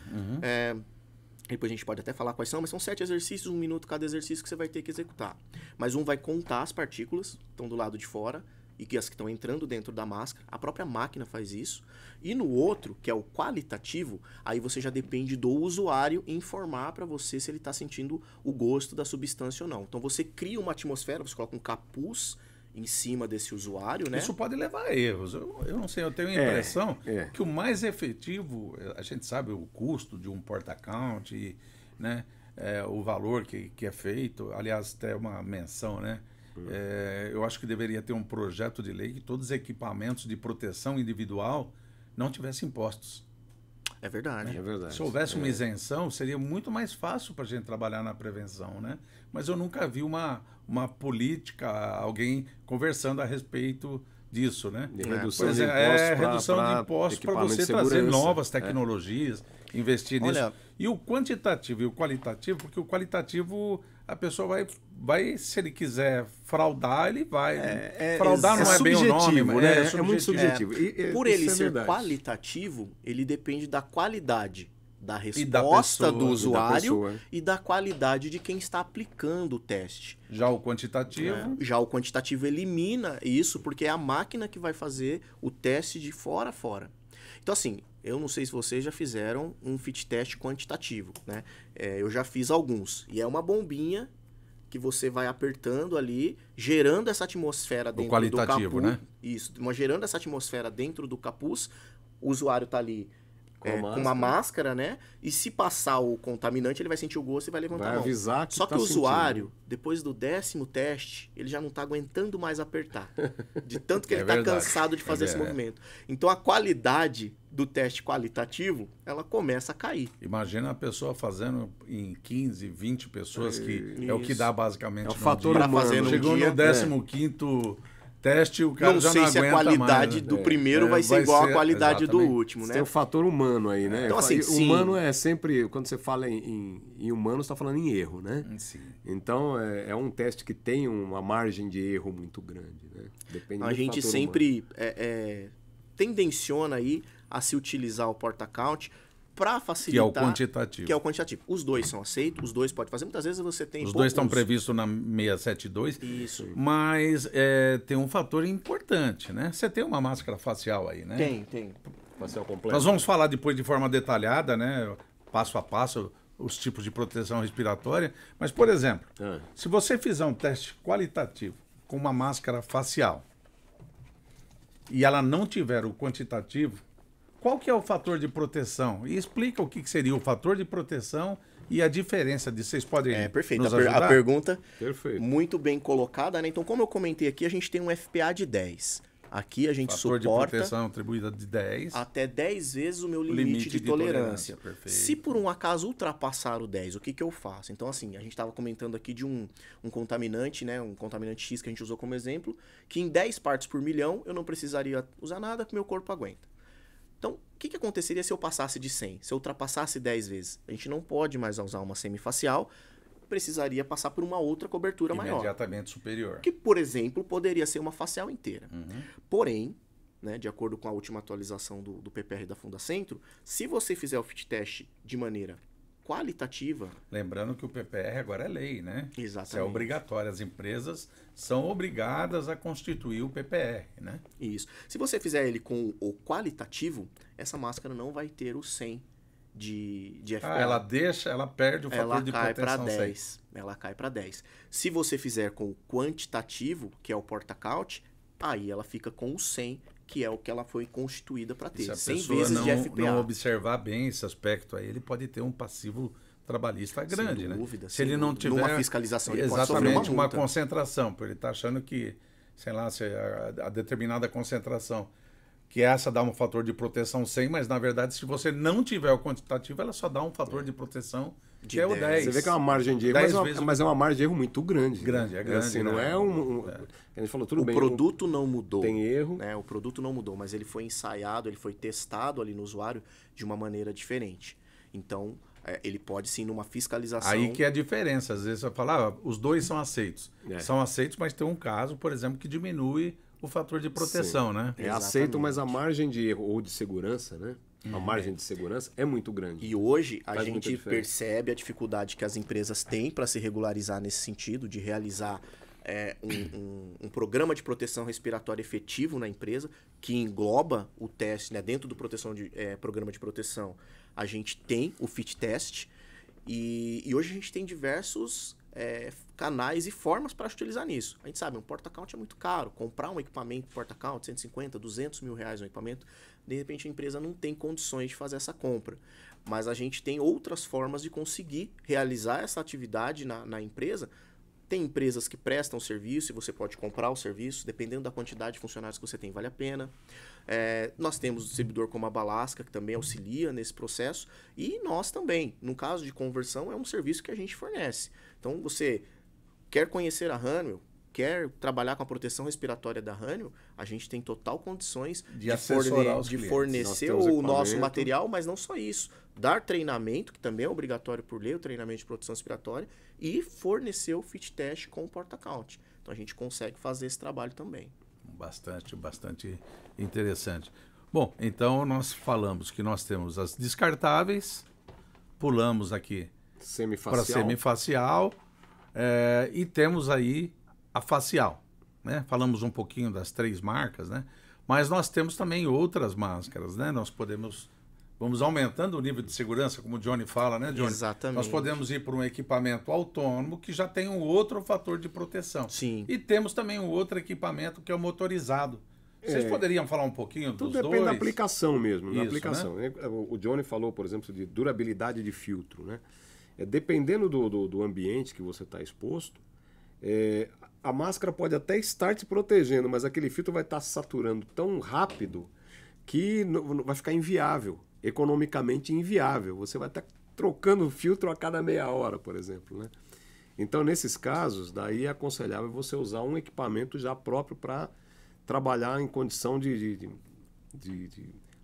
Depois a gente pode até falar quais são, mas são 7 exercícios, 1 minuto cada exercício que você vai ter que executar. Mas um vai contar as partículas que estão do lado de fora e que as que estão entrando dentro da máscara. A própria máquina faz isso. E no outro, que é o qualitativo, aí você já depende do usuário informar para você se ele está sentindo o gosto da substância ou não. Então você cria uma atmosfera, você coloca um capuz em cima desse usuário, né? Isso pode levar a erros. Eu não sei, eu tenho a impressão é. que o mais efetivo, a gente sabe o custo de um porta-count, né? O valor que é feito, aliás, até uma menção, né? Eu acho que deveria ter um projeto de lei que todos os equipamentos de proteção individual não tivessem impostos. É verdade. É verdade. Se houvesse uma isenção, seria muito mais fácil para a gente trabalhar na prevenção, né? Mas eu nunca vi uma política, alguém conversando a respeito disso, né? De redução Pois de impostos redução de impostos para equipamento você de trazer segurança. novas tecnologias, investir nisso. Olha- E o quantitativo e o qualitativo, porque o qualitativo a pessoa vai se ele quiser fraudar, ele vai. Fraudar não é bem o nome, subjetivo, mas né? É muito subjetivo. subjetivo. Por ele Isso é ser verdade. qualitativo, ele depende da qualidade da E da resposta pessoa, do e da usuário pessoa. e da qualidade de quem está aplicando o teste. Já o quantitativo, Já o quantitativo elimina isso, porque é a máquina que vai fazer o teste de fora a fora. Então, assim, eu não sei se vocês já fizeram um fit test quantitativo, né? Eu já fiz alguns. E é uma bombinha que você vai apertando ali, gerando essa atmosfera dentro do qualitativo, capuz. né? Isso, gerando essa atmosfera dentro do capuz. O usuário está ali Com a com uma máscara, né? E se passar o contaminante, ele vai sentir o gosto e vai levantar Vai a mão. avisar que Só tá que o sentindo. usuário, depois do 10º teste, ele já não está aguentando mais apertar. De tanto que ele está verdade. cansado de fazer esse movimento. Então a qualidade do teste qualitativo, ela começa a cair. imagina a pessoa fazendo em 15, 20 pessoas, que é o que Isso. dá basicamente É o no fator dia. Pra fazer humano. num Chegou dia, no 15º teste, o cara Não já sei não se a aguenta qualidade mais, né? do primeiro vai ser vai igual ser- à qualidade do exatamente. último, Você né? tem o fator humano aí, né? Então, assim, sim. humano é sempre, quando você fala em humano, você está falando em erro, né? Sim. Então, é um teste que tem uma margem de erro muito grande, né? Depende A do gente fator sempre tendenciona aí a se utilizar o porta-count para facilitar. Que é o quantitativo. Que é o quantitativo. Os dois são aceitos, os dois pode fazer. Muitas vezes você tem Os dois estão poucos- previstos na 672, Isso. mas tem um fator importante, né? Você tem uma máscara facial aí, né? Tem. humano. Facial completo. Nós vamos falar depois de forma detalhada, né? Passo a passo, os tipos de proteção respiratória. Mas, por exemplo, Ah. se você fizer um teste qualitativo com uma máscara facial e ela não tiver o quantitativo, qual que é o fator de proteção? E explica o que seria o fator de proteção e a diferença de vocês podem Perfeito. nos A ajudar? pergunta Perfeito. muito bem colocada, né? Então, como eu comentei aqui, a gente tem um FPA de 10. Aqui a gente Fator de suporta proteção atribuída de 10. até 10 vezes o meu limite, limite de de tolerância. tolerância, perfeito. Se por um acaso ultrapassar o 10, o que eu faço? Então, assim, a gente estava comentando aqui de um contaminante, né? Um contaminante X que a gente usou como exemplo, que em 10 partes por milhão eu não precisaria usar nada que meu corpo aguenta. Então, o que aconteceria se eu passasse de 100? Se eu ultrapassasse 10 vezes? A gente não pode mais usar uma semifacial, precisaria passar por uma outra cobertura maior. Imediatamente superior. Que, por exemplo, poderia ser uma facial inteira. Uhum. Porém, né, de acordo com a última atualização do PPR da Fundacentro, se você fizer o fit test de maneira qualitativa... Lembrando que o PPR agora é lei, né? Exatamente. Isso é obrigatório. As empresas são obrigadas a constituir o PPR, né? Isso. Se você fizer ele com o qualitativo, essa máscara não vai ter o 100 de FPA. Ela perde o fator Ela de cai para proteção 100. 10. Ela cai para 10. Se você fizer com o quantitativo, que é o porta-count, aí ela fica com o 100, que é o que ela foi constituída para ter. Se a 100 pessoa vezes de FPA. não observar bem esse aspecto aí, ele pode ter um passivo trabalhista grande, Sem dúvida, né? Se sem ele não dúvida. tiver Numa fiscalização, ele pode sofrer exatamente uma uma multa. concentração, porque ele está achando que, sei lá, se a determinada concentração, que essa dá um fator de proteção 100, mas na verdade, se você não tiver o quantitativo, ela só dá um fator de proteção que De é o 10. 10. Você vê que é uma margem de erro, 10 mas, vezes mas é uma margem de erro muito grande. Grande, né? é grande, Assim, né? não é a gente falou tudo O bem. produto não mudou. Tem erro. Né? O produto não mudou, mas ele foi ensaiado, ele foi testado ali no usuário de uma maneira diferente. Então, ele pode sim, numa fiscalização... Aí que é a diferença. Às vezes você fala, os dois são aceitos. É. São aceitos, mas tem um caso, por exemplo, que diminui o fator de proteção, né? É Exatamente. aceito, mas a margem de erro ou de segurança, né? A margem de segurança é muito grande. E hoje a Faz muita gente diferença. percebe a dificuldade que as empresas têm para se regularizar nesse sentido, de realizar um programa de proteção respiratória efetivo na empresa, que engloba o teste, né? Dentro do programa de proteção, a gente tem o fit test, e hoje a gente tem diversos canais e formas para utilizar nisso. A gente sabe, um porta-count é muito caro. Comprar um equipamento porta-count, 150, 200 mil reais um equipamento, de repente a empresa não tem condições de fazer essa compra. Mas a gente tem outras formas de conseguir realizar essa atividade na empresa. Tem empresas que prestam serviço e você pode comprar o serviço, dependendo da quantidade de funcionários que você tem, vale a pena. Nós temos o distribuidor como a Balasca, que também auxilia nesse processo, e nós também. No caso de conversão, é um serviço que a gente fornece. Então, você quer conhecer a Honeywell, quer trabalhar com a proteção respiratória da Honeywell, a gente tem total condições De assessorar os de clientes. fornecer Nós temos o nosso equipamento. material, mas não só isso. Dar treinamento, que também é obrigatório por lei, o treinamento de proteção respiratória, e fornecer o fit test com o porta-count. Então a gente consegue fazer esse trabalho também. Bastante interessante. Bom, então nós falamos que nós temos as descartáveis, pulamos aqui para Semifacial. semifacial e temos aí a facial, né? Falamos um pouquinho das 3 marcas, né? Mas nós temos também outras máscaras, né? Vamos aumentando o nível de segurança, como o Johnny fala, né, Johnny? Exatamente. Nós podemos ir para um equipamento autônomo que já tem um outro fator de proteção. Sim. E temos também um outro equipamento que é o motorizado. Vocês poderiam falar um pouquinho dos Tudo dois? depende da aplicação mesmo, da Isso, aplicação. Né? O Johnny falou, por exemplo, de durabilidade de filtro, né? Dependendo do ambiente que você está exposto, a máscara pode até estar te protegendo, mas aquele filtro vai estar saturando tão rápido que vai ficar inviável, economicamente inviável. Você vai estar trocando o filtro a cada meia hora, por exemplo, né? Então, nesses casos, daí é aconselhável você usar um equipamento já próprio para trabalhar em condição de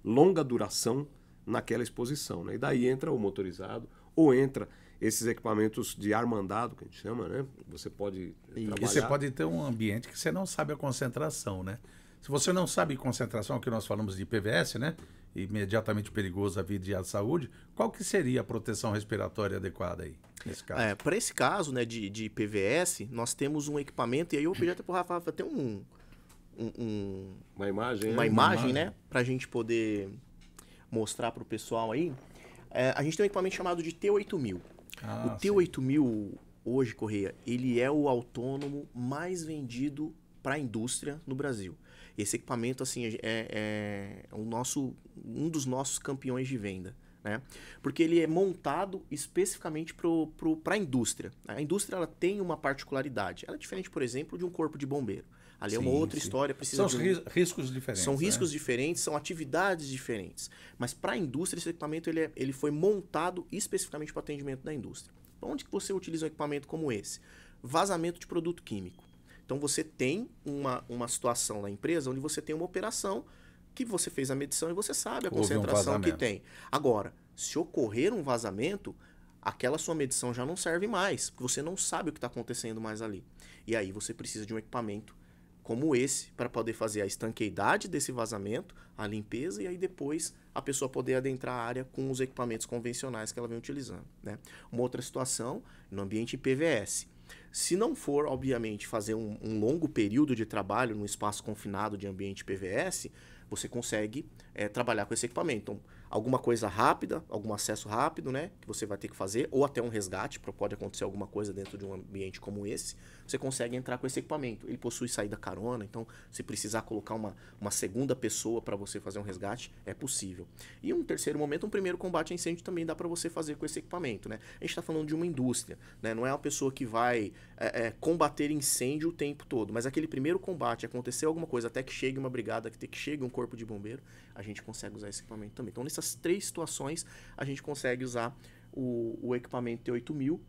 longa duração naquela exposição, né? E daí entra o motorizado ou entra esses equipamentos de ar mandado, que a gente chama, né? Você pode trabalhar... E você pode ter um ambiente que você não sabe a concentração, né? Se você não sabe concentração, que nós falamos de PVS, né? Imediatamente perigoso à vida e à saúde, qual que seria a proteção respiratória adequada aí, nesse caso? Para esse caso, né, de PVS, nós temos um equipamento, e aí eu pedi até pro Rafa ter uma imagem, uma imagem, né? Pra gente poder mostrar pro pessoal aí. A gente tem um equipamento chamado de T8000. O T8000, hoje, Correia, ele é o autônomo mais vendido para a indústria no Brasil. Esse equipamento, assim, é um dos nossos campeões de venda, né? Porque ele é montado especificamente para a indústria. A indústria, ela tem uma particularidade. Ela é diferente, por exemplo, de um corpo de bombeiro. Ali é uma outra história. Precisa são riscos diferentes. São riscos diferentes, são atividades diferentes. Mas para a indústria, esse equipamento ele foi montado especificamente para o atendimento da indústria. Onde que você utiliza um equipamento como esse? Vazamento de produto químico. Então você tem uma situação na empresa onde você tem uma operação que você fez a medição e você sabe a concentração que tem. Agora, se ocorrer um vazamento, aquela sua medição já não serve mais, porque você não sabe o que está acontecendo mais ali. E aí você precisa de um equipamento como esse para poder fazer a estanqueidade desse vazamento, a limpeza e aí depois a pessoa poder adentrar a área com os equipamentos convencionais que ela vem utilizando, né? Uma outra situação no ambiente PVS. Se não for, obviamente, fazer um longo período de trabalho num espaço confinado de ambiente PVS, você consegue trabalhar com esse equipamento. Então, alguma coisa rápida, algum acesso rápido, né, que você vai ter que fazer, ou até um resgate, pode acontecer alguma coisa dentro de um ambiente como esse, você consegue entrar com esse equipamento. Ele possui saída carona, então se precisar colocar uma segunda pessoa para você fazer um resgate, é possível. E um terceiro momento, um primeiro combate a incêndio também dá para você fazer com esse equipamento, né? A gente está falando de uma indústria, né? Não é uma pessoa que vai combater incêndio o tempo todo, mas aquele primeiro combate, acontecer alguma coisa, até que chegue uma brigada, até que chegue um corpo de bombeiro, a gente consegue usar esse equipamento também. Então, nessas 3 situações, a gente consegue usar o equipamento T8000.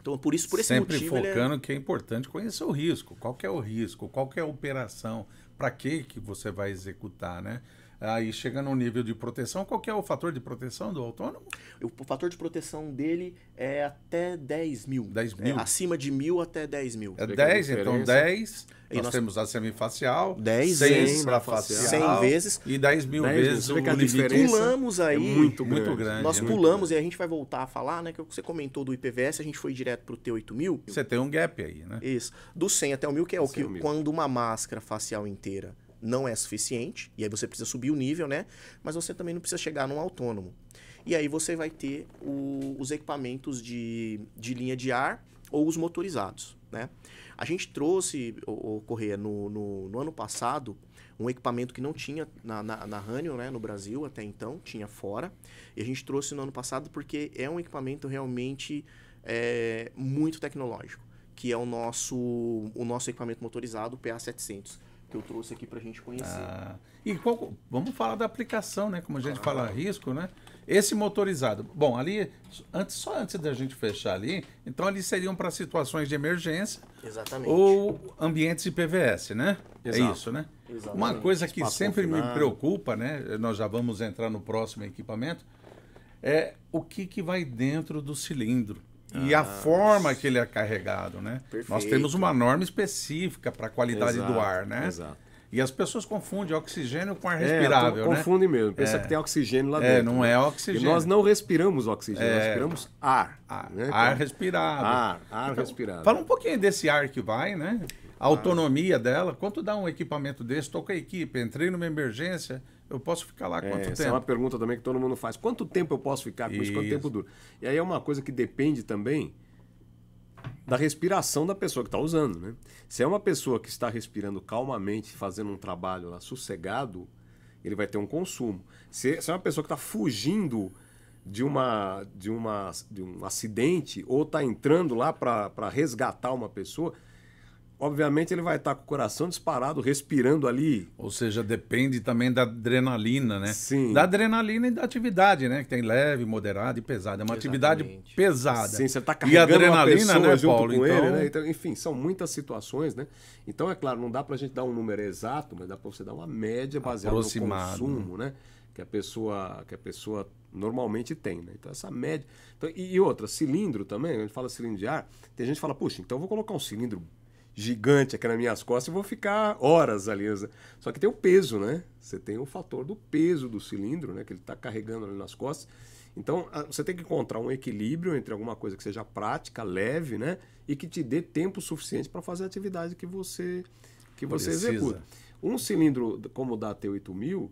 Então, por esse sempre motivo... focando que é importante conhecer o risco. Qual que é o risco? Qual que é a operação? Para que você vai executar, né? Aí chega no nível de proteção, qual que é o fator de proteção do autônomo? O fator de proteção dele é até 10 mil. 10 mil? Acima de 1.000 até 10 mil. É 10, então 10. Nós temos a semifacial, 10 vezes para facial, 100 vezes. E 10 mil vezes o limite. Pulamos aí. É muito grande. Nós pulamos e a gente vai voltar a falar, né? Que você comentou do IPVS, a gente foi direto para o T8000. Você tem um gap aí, né? Isso. Do 100 até o 1.000, que é o que quando uma máscara facial inteira não é suficiente, e aí você precisa subir o nível, né? Mas você também não precisa chegar num autônomo. E aí você vai ter os equipamentos de linha de ar ou os motorizados, né? A gente trouxe, Correia, no ano passado, um equipamento que não tinha na Honeywell, né, no Brasil até então, tinha fora. E a gente trouxe no ano passado porque é um equipamento realmente muito tecnológico, que é o nosso equipamento motorizado, o PA700. Que eu trouxe aqui pra gente conhecer. E vamos falar da aplicação, né? Como a gente fala risco, né? Esse motorizado. Bom, ali, só antes da gente fechar ali, então ali seriam para situações de emergência. Exatamente. Ou ambientes de PVS, né? Exato. É isso, né? Exatamente. Uma coisa que Espaço sempre confinado. me preocupa, né? Nós já vamos entrar no próximo equipamento, é o que vai dentro do cilindro. E a forma que ele é carregado, né? Perfeito. Nós temos uma norma específica para a qualidade do ar, né? Exato. E as pessoas confundem oxigênio com ar respirável, né? Confunde mesmo. Pensa que tem oxigênio lá dentro. Não é oxigênio. E nós não respiramos oxigênio, nós respiramos ar. Né? Ar respirável. Ar respirável. Fala um pouquinho desse ar que vai, né? A autonomia dela. Quanto dá um equipamento desse? Estou com a equipe, entrei numa emergência, eu posso ficar lá quanto tempo? Essa é uma pergunta também que todo mundo faz. Quanto tempo eu posso ficar com isso? Quanto tempo dura? E aí é uma coisa que depende também da respiração da pessoa que está usando, né? Se é uma pessoa que está respirando calmamente, fazendo um trabalho lá sossegado, ele vai ter um consumo. Se é uma pessoa que está fugindo de um acidente ou está entrando lá para resgatar uma pessoa, obviamente ele vai estar com o coração disparado, respirando ali. Ou seja, depende também da adrenalina, né? Sim. Da adrenalina e da atividade, né? Que tem leve, moderada e pesada. É uma atividade pesada. Sim, você está carregando e adrenalina, uma pessoa, né, junto Paulo? Com ele, né? Então, enfim, são muitas situações, né? Então, é claro, não dá para a gente dar um número exato, mas dá para você dar uma média baseada no consumo, né? Que a pessoa normalmente tem, né? Então, essa média... Então, e outra, cilindro também, a gente fala cilindro de ar, tem gente que fala, puxa, então eu vou colocar um cilindro gigante aqui nas minhas costas e vou ficar horas ali. Só que tem o peso, né? Você tem o fator do peso do cilindro, né? Que ele está carregando ali nas costas. Então, você tem que encontrar um equilíbrio entre alguma coisa que seja prática, leve, né? E que te dê tempo suficiente para fazer a atividade que você executa. Um cilindro como o da T8000,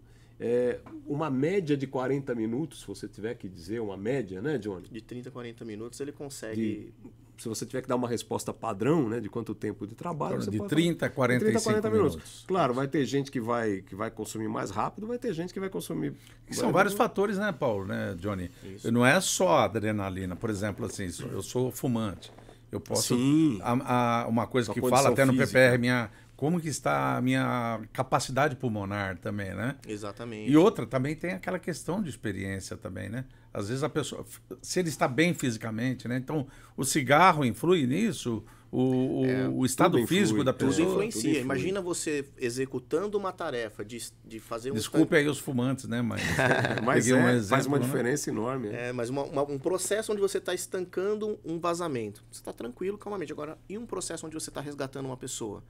uma média de 40 minutos, se você tiver que dizer uma média, né, Johnny? De 30 a 40 minutos ele consegue... Se você tiver que dar uma resposta padrão, né, de quanto tempo de trabalho, de você pode 30 a 45 minutos. Claro, vai ter gente que vai consumir mais rápido, vai ter gente que vai consumir... São vários fatores, né, Paulo, né, Johnny? Isso. Não é só a adrenalina. Por exemplo, assim, eu sou fumante. Eu posso... Sim. Uma coisa que fala até no PPR, como que está a minha capacidade pulmonar também, né? Exatamente. E outra, também tem aquela questão de experiência também, né? Às vezes a pessoa, se ele está bem fisicamente, né? Então, o cigarro influi nisso, o estado físico da pessoa. Tudo influencia. Imagina você executando uma tarefa de fazer um... Desculpe aí os fumantes, né? Mas faz uma diferença enorme. Mas um processo onde você está estancando um vazamento. Você está tranquilo, calmamente. Agora, e um processo onde você está resgatando uma pessoa?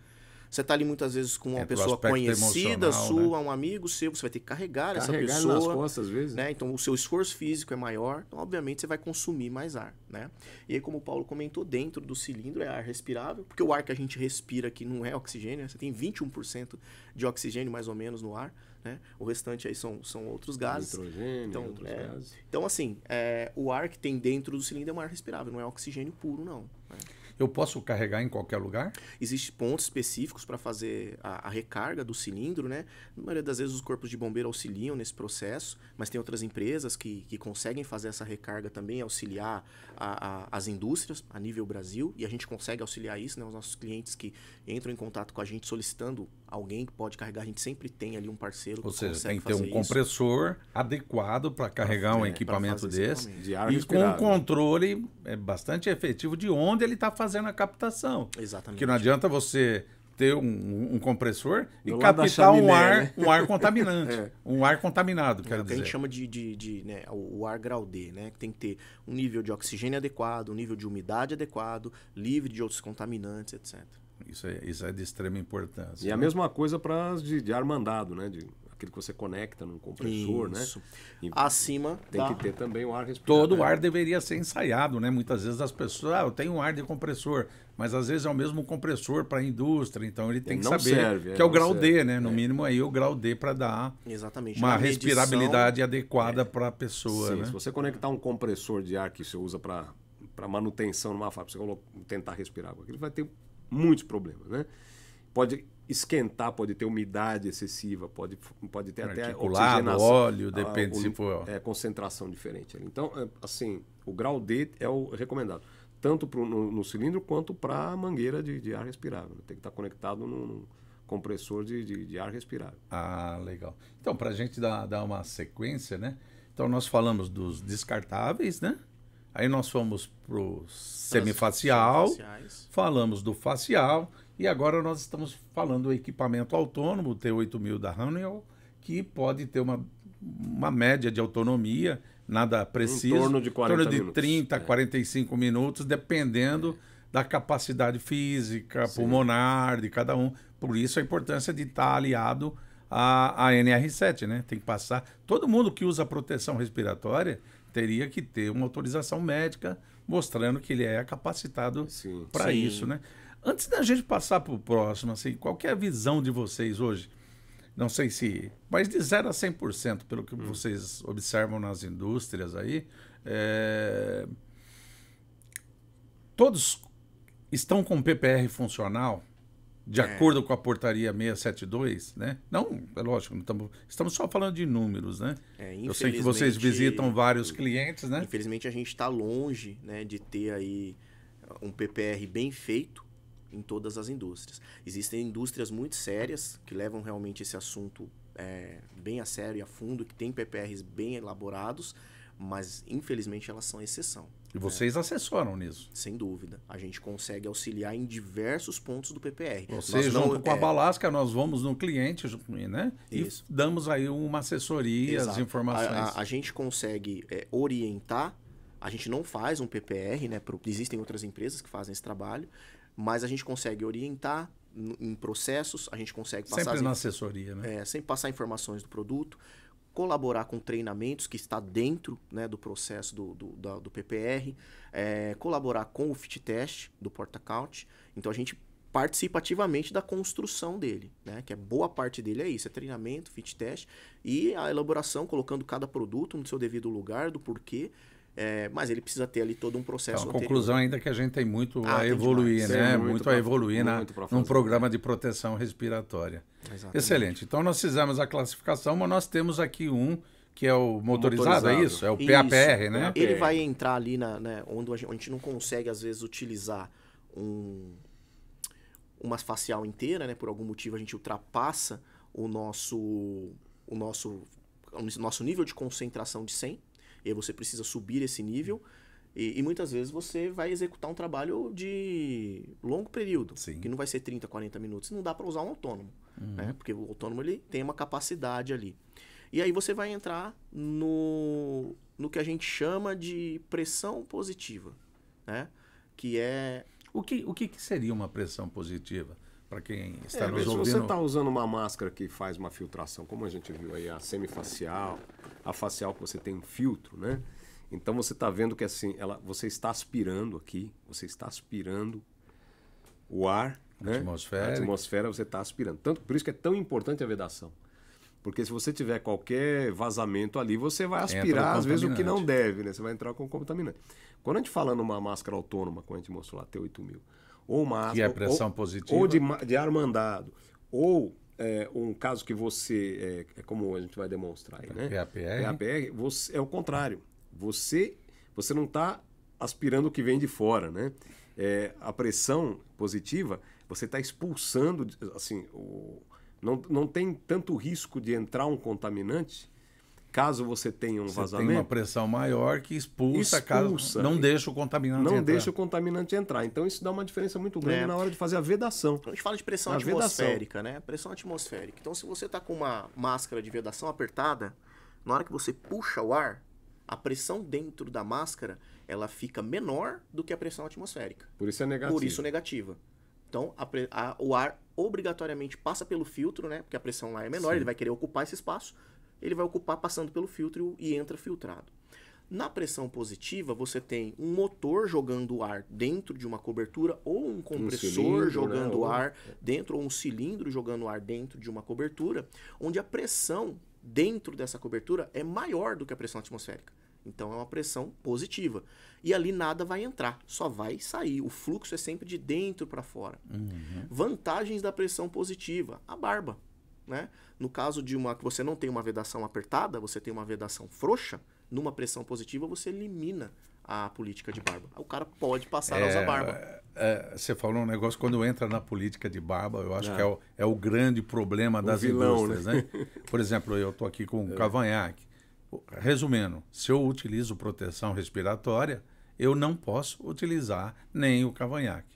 Você está ali muitas vezes com uma pessoa conhecida sua, né? Um amigo seu, você vai ter que carregar essa pessoa. Nas costas, às vezes. Né? Então, o seu esforço físico é maior, então, obviamente, você vai consumir mais ar. Né? E aí, como o Paulo comentou, dentro do cilindro é ar respirável, porque o ar que a gente respira aqui não é oxigênio, né? Você tem 21% de oxigênio, mais ou menos, no ar. Né? O restante aí são outros gases. Nitrogênio, outros gases. Então, assim, o ar que tem dentro do cilindro é um ar respirável, não é oxigênio puro, não. Né? Eu posso carregar em qualquer lugar? Existem pontos específicos para fazer a recarga do cilindro, né? Na maioria das vezes os corpos de bombeiro auxiliam nesse processo, mas tem outras empresas que conseguem fazer essa recarga também, auxiliar as indústrias a nível Brasil, e a gente consegue auxiliar isso, né? Os nossos clientes que entram em contato com a gente solicitando alguém que pode carregar, a gente sempre tem ali um parceiro que consegue fazer isso. Ou seja, tem que ter um compressor adequado para carregar um equipamento desse de ar e com um controle bastante efetivo de onde ele está fazendo a captação. Exatamente. Porque não adianta você ter um compressor e captar um ar contaminante. Um ar contaminado, quero dizer. O que a gente chama né, o ar grau D, né? Que tem que ter um nível de oxigênio adequado, um nível de umidade adequado, livre de outros contaminantes, etc. Isso é de extrema importância. E a mesma coisa para de ar mandado, né? Aquilo que você conecta num compressor, isso, né? E acima tem que ter também o ar respirável. Todo o ar deveria ser ensaiado, né? Muitas vezes as pessoas, eu tenho um ar de compressor, mas às vezes é o mesmo compressor para a indústria, então ele tem que saber que é o grau D, né? No mínimo aí o grau D para dar uma respirabilidade adequada para a pessoa. Sim, né? Se você conectar um compressor de ar que você usa para manutenção numa fábrica, você tentar respirar com aquilo, vai ter muitos problemas, né? Pode esquentar, pode ter umidade excessiva, pode ter até oxigenação, óleo, depende se for... concentração diferente. Então, assim, o grau D é o recomendado, tanto no cilindro quanto para a mangueira de ar respirável. Tem que estar conectado num compressor de ar respirável. Ah, legal. Então, para a gente dar uma sequência, né? Então, nós falamos dos descartáveis, né? Aí nós fomos para o semifacial, falamos do facial e agora nós estamos falando do equipamento autônomo, o T8000 da Honeywell, que pode ter uma média de autonomia, nada preciso, em torno de 40 30 a 45 minutos, dependendo da capacidade física, pulmonar de cada um. Por isso a importância de estar aliado à NR7, né? Tem que passar. Todo mundo que usa proteção respiratória teria que ter uma autorização médica mostrando que ele é capacitado para isso, né? Antes da gente passar para o próximo, assim, qual que é a visão de vocês hoje? Não sei se... Mas de 0 a 100%, pelo que vocês observam nas indústrias aí, todos estão com PPR funcional, de acordo com a portaria 672, né? Não, é lógico, não estamos só falando de números, né? Eu sei que vocês visitam vários clientes, né? Infelizmente a gente está longe, né, de ter aí um PPR bem feito em todas as indústrias. Existem indústrias muito sérias que levam realmente esse assunto bem a sério e a fundo, que tem PPRs bem elaborados, mas infelizmente elas são exceção. E vocês assessoram nisso? Sem dúvida. A gente consegue auxiliar em diversos pontos do PPR. Vocês, junto com a Balasca, nós vamos no cliente, né? Isso. E damos aí uma assessoria, Exato. as informações. A gente consegue orientar. A gente não faz um PPR, né? Existem outras empresas que fazem esse trabalho, mas a gente consegue orientar em processos, a gente consegue passar... Sempre na assessoria, né? Sempre passar informações do produto, colaborar com treinamentos que está dentro, né, do processo do PPR, colaborar com o fit test do porta-account. Então a gente participa ativamente da construção dele, né, que boa parte dele é isso, é treinamento, fit test e a elaboração, colocando cada produto no seu devido lugar, do porquê. Mas ele precisa ter ali todo um processo anterior. A conclusão ainda é que a gente tem muito a evoluir, demais. né? Muito a evoluir num programa de proteção respiratória. Exatamente. Excelente. Então nós fizemos a classificação, mas nós temos aqui um que é o motorizado, é isso? É o PAPR, né? Ele vai entrar ali onde a gente não consegue, às vezes, utilizar uma facial inteira, né? Por algum motivo a gente ultrapassa o nosso nível de concentração de 100. E aí você precisa subir esse nível e muitas vezes você vai executar um trabalho de longo período, que não vai ser 30, 40 minutos. Não dá para usar um autônomo, né? Porque o autônomo ele tem uma capacidade ali. E aí você vai entrar no que a gente chama de pressão positiva, né? Que é... O que seria uma pressão positiva? Para quem está nos ouvindo... Se você está usando uma máscara que faz uma filtração, como a gente viu aí, a semifacial, a facial que você tem um filtro, né? Então você está vendo que assim, você está aspirando aqui, você está aspirando o ar, né? A atmosfera você está aspirando. Por isso que é tão importante a vedação. Porque se você tiver qualquer vazamento ali, você vai aspirar, às vezes, o que não deve, né? Você vai entrar com contaminante. Quando a gente fala numa máscara autônoma, como a gente mostrou lá, T8000, ou uma que é pressão positiva, ou de ar mandado, ou um caso que você, como a gente vai demonstrar aí, né? PAPR, é o contrário. Você não está aspirando o que vem de fora, né? A pressão positiva, você está expulsando, assim, não tem tanto risco de entrar um contaminante. Caso você tenha um vazamento... Tem uma pressão maior que expulsa caso não deixa o contaminante entrar. Não deixa o contaminante entrar. Então isso dá uma diferença muito grande na hora de fazer a vedação. A gente fala de pressão atmosférica, né? Pressão atmosférica. Então se você está com uma máscara de vedação apertada, na hora que você puxa o ar, a pressão dentro da máscara, ela fica menor do que a pressão atmosférica. Por isso é negativa. Por isso negativa. Então o ar obrigatoriamente passa pelo filtro, né? Porque a pressão lá é menor, ele vai querer ocupar esse espaço. Ele vai ocupar passando pelo filtro e entra filtrado. Na pressão positiva, você tem um motor jogando ar dentro de uma cobertura ou um compressor jogando ar dentro, ou um cilindro jogando ar dentro de uma cobertura, onde a pressão dentro dessa cobertura é maior do que a pressão atmosférica. Então é uma pressão positiva. E ali nada vai entrar, só vai sair. O fluxo é sempre de dentro para fora. Vantagens da pressão positiva: a barba. Né? No caso de que você não tem uma vedação apertada, você tem uma vedação frouxa, numa pressão positiva você elimina a política de barba. O cara pode passar a usar barba. Você falou um negócio, quando entra na política de barba, eu acho que é o grande problema das indústrias. Né? Por exemplo, eu estou aqui com o cavanhaque. Resumindo, se eu utilizo proteção respiratória, eu não posso utilizar nem o cavanhaque.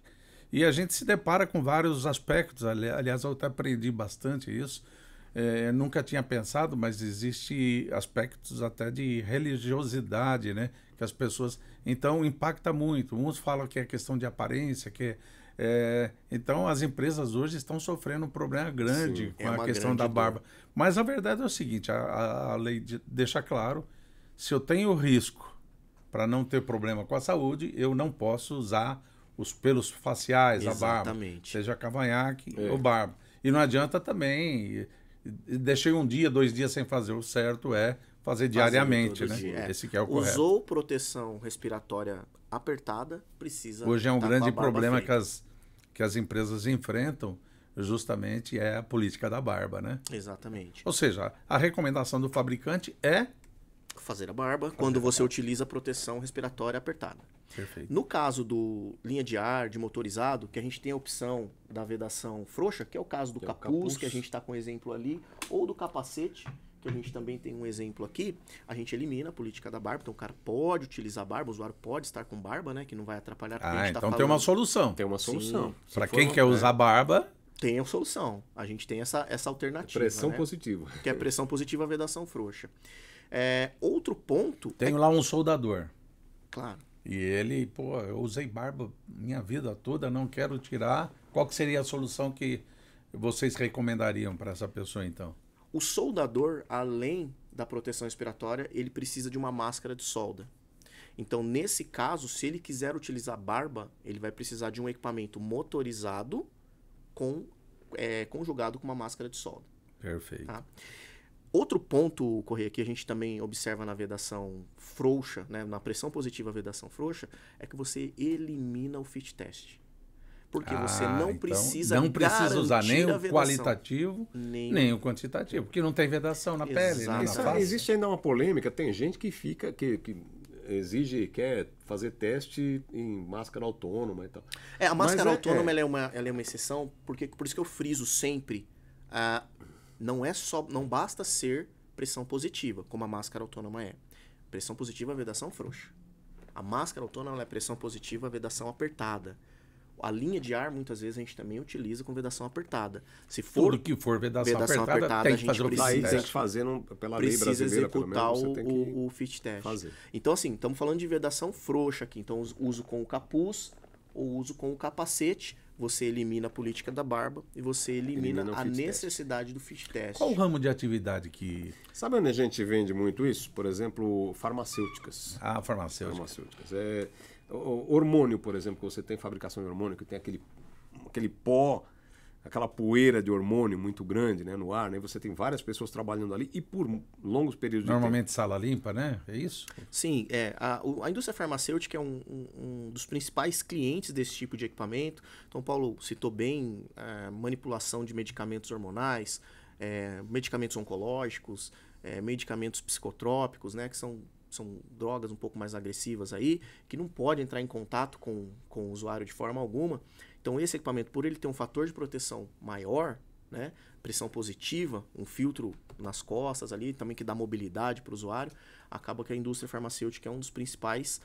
E a gente se depara com vários aspectos, aliás, eu até aprendi bastante isso, nunca tinha pensado, mas existe aspectos até de religiosidade, né? que as pessoas... Então, impacta muito. Uns falam que é questão de aparência, então, as empresas hoje estão sofrendo um problema grande com a questão da barba. Mas a verdade é o seguinte, a lei deixa claro, se eu tenho risco para não ter problema com a saúde, eu não posso usar os pelos faciais, a barba, seja cavanhaque ou barba. E não adianta também, deixei 1 dia, 2 dias sem fazer, o certo é fazer diariamente, né? Esse que é o correto. Usou proteção respiratória apertada, precisa... Hoje é um grande problema que as empresas enfrentam, justamente é a política da barba, né? Exatamente. Ou seja, a recomendação do fabricante é... fazer a barba quando você utiliza proteção respiratória apertada. Perfeito. No caso do linha de ar, de motorizado, que a gente tem a opção da vedação frouxa, que é o caso do capuz, que a gente está com exemplo ali, ou do capacete, que a gente também tem um exemplo aqui, a gente elimina a política da barba, então o cara pode utilizar a barba, o usuário pode estar com barba, né, que não vai atrapalhar. Então tem uma solução. Tem uma solução. Para quem quer usar barba... Tem a solução. A gente tem essa alternativa. Pressão positiva. Que é a pressão positiva, a vedação frouxa. Outro ponto... Tenho lá um soldador. Claro. E ele, eu usei barba minha vida toda, não quero tirar. Qual que seria a solução que vocês recomendariam para essa pessoa, então? O soldador, além da proteção respiratória, ele precisa de uma máscara de solda. Então, nesse caso, se ele quiser utilizar barba, ele vai precisar de um equipamento motorizado conjugado com uma máscara de solda. Perfeito. Tá? Outro ponto, Correia, que a gente também observa na vedação frouxa, né, na pressão positiva vedação frouxa, é que você elimina o fit test. Porque você não precisa usar nem o qualitativo, nem o quantitativo, porque não tem vedação na pele. Né, existe ainda uma polêmica, tem gente que quer fazer teste em máscara autônoma e tal. A máscara autônoma ela é uma exceção, por isso que eu friso sempre, não basta ser pressão positiva, como a máscara autônoma é. Pressão positiva é vedação frouxa. A máscara autônoma é pressão positiva, vedação apertada. A linha de ar, muitas vezes, a gente também utiliza com vedação apertada. Se for tudo que for vedação apertada tem que fazer o fit test. Tem que fazer pela lei brasileira, executar o fit test. Fazer. Então, assim, estamos falando de vedação frouxa aqui. Então, uso com o capuz ou uso com o capacete, você elimina a política da barba e você elimina a necessidade do fit test. Qual o ramo de atividade que... Sabe onde a gente vende muito isso? Por exemplo, farmacêuticas. Farmacêuticas. Hormônio, por exemplo, que você tem fabricação de hormônio, que tem aquele pó, aquela poeira de hormônio muito grande, né, no ar, né? Você tem várias pessoas trabalhando ali e por longos períodos Normalmente sala limpa, né? É isso? Sim, a indústria farmacêutica é um dos principais clientes desse tipo de equipamento. Então, Paulo citou bem manipulação de medicamentos hormonais, medicamentos oncológicos, medicamentos psicotrópicos, né, que são drogas um pouco mais agressivas aí, que não pode entrar em contato com o usuário de forma alguma. Então, esse equipamento, por ele ter um fator de proteção maior, né, pressão positiva, um filtro nas costas ali, também que dá mobilidade para o usuário, acaba que a indústria farmacêutica é um dos principais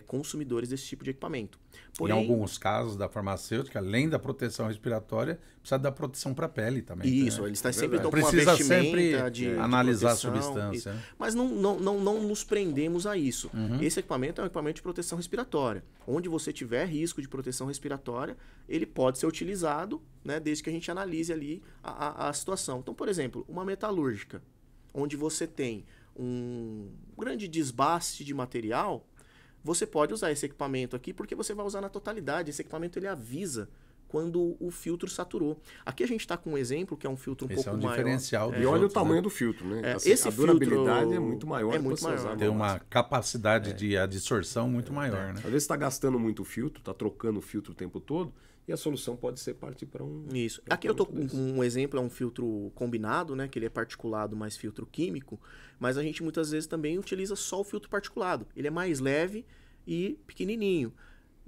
consumidores desse tipo de equipamento. Porém, em alguns casos da farmacêutica, além da proteção respiratória, precisa da proteção para a pele também. Isso, né? eles sempre estão com uma vestimenta sempre de analisar a substância. Né? Mas não nos prendemos a isso. Esse equipamento é um equipamento de proteção respiratória. Onde você tiver risco de proteção respiratória, ele pode ser utilizado, né, desde que a gente analise ali a situação. Então, por exemplo, uma metalúrgica, onde você tem um grande desbaste de material, você pode usar esse equipamento aqui porque você vai usar na totalidade. Esse equipamento ele avisa quando o filtro saturou. Aqui a gente está com um exemplo que é um filtro um pouco maior. Esse é um diferencial. E olha o tamanho do filtro, né? Assim, a durabilidade é muito maior. Tem uma capacidade de adsorção muito maior. Né? Às vezes está gastando muito filtro, está trocando o filtro o tempo todo, e a solução pode ser partir para um... Isso. Aqui eu estou com um exemplo, é um filtro combinado, né? Que ele é particulado mais filtro químico, mas a gente muitas vezes também utiliza só o filtro particulado. Ele é mais leve e pequenininho.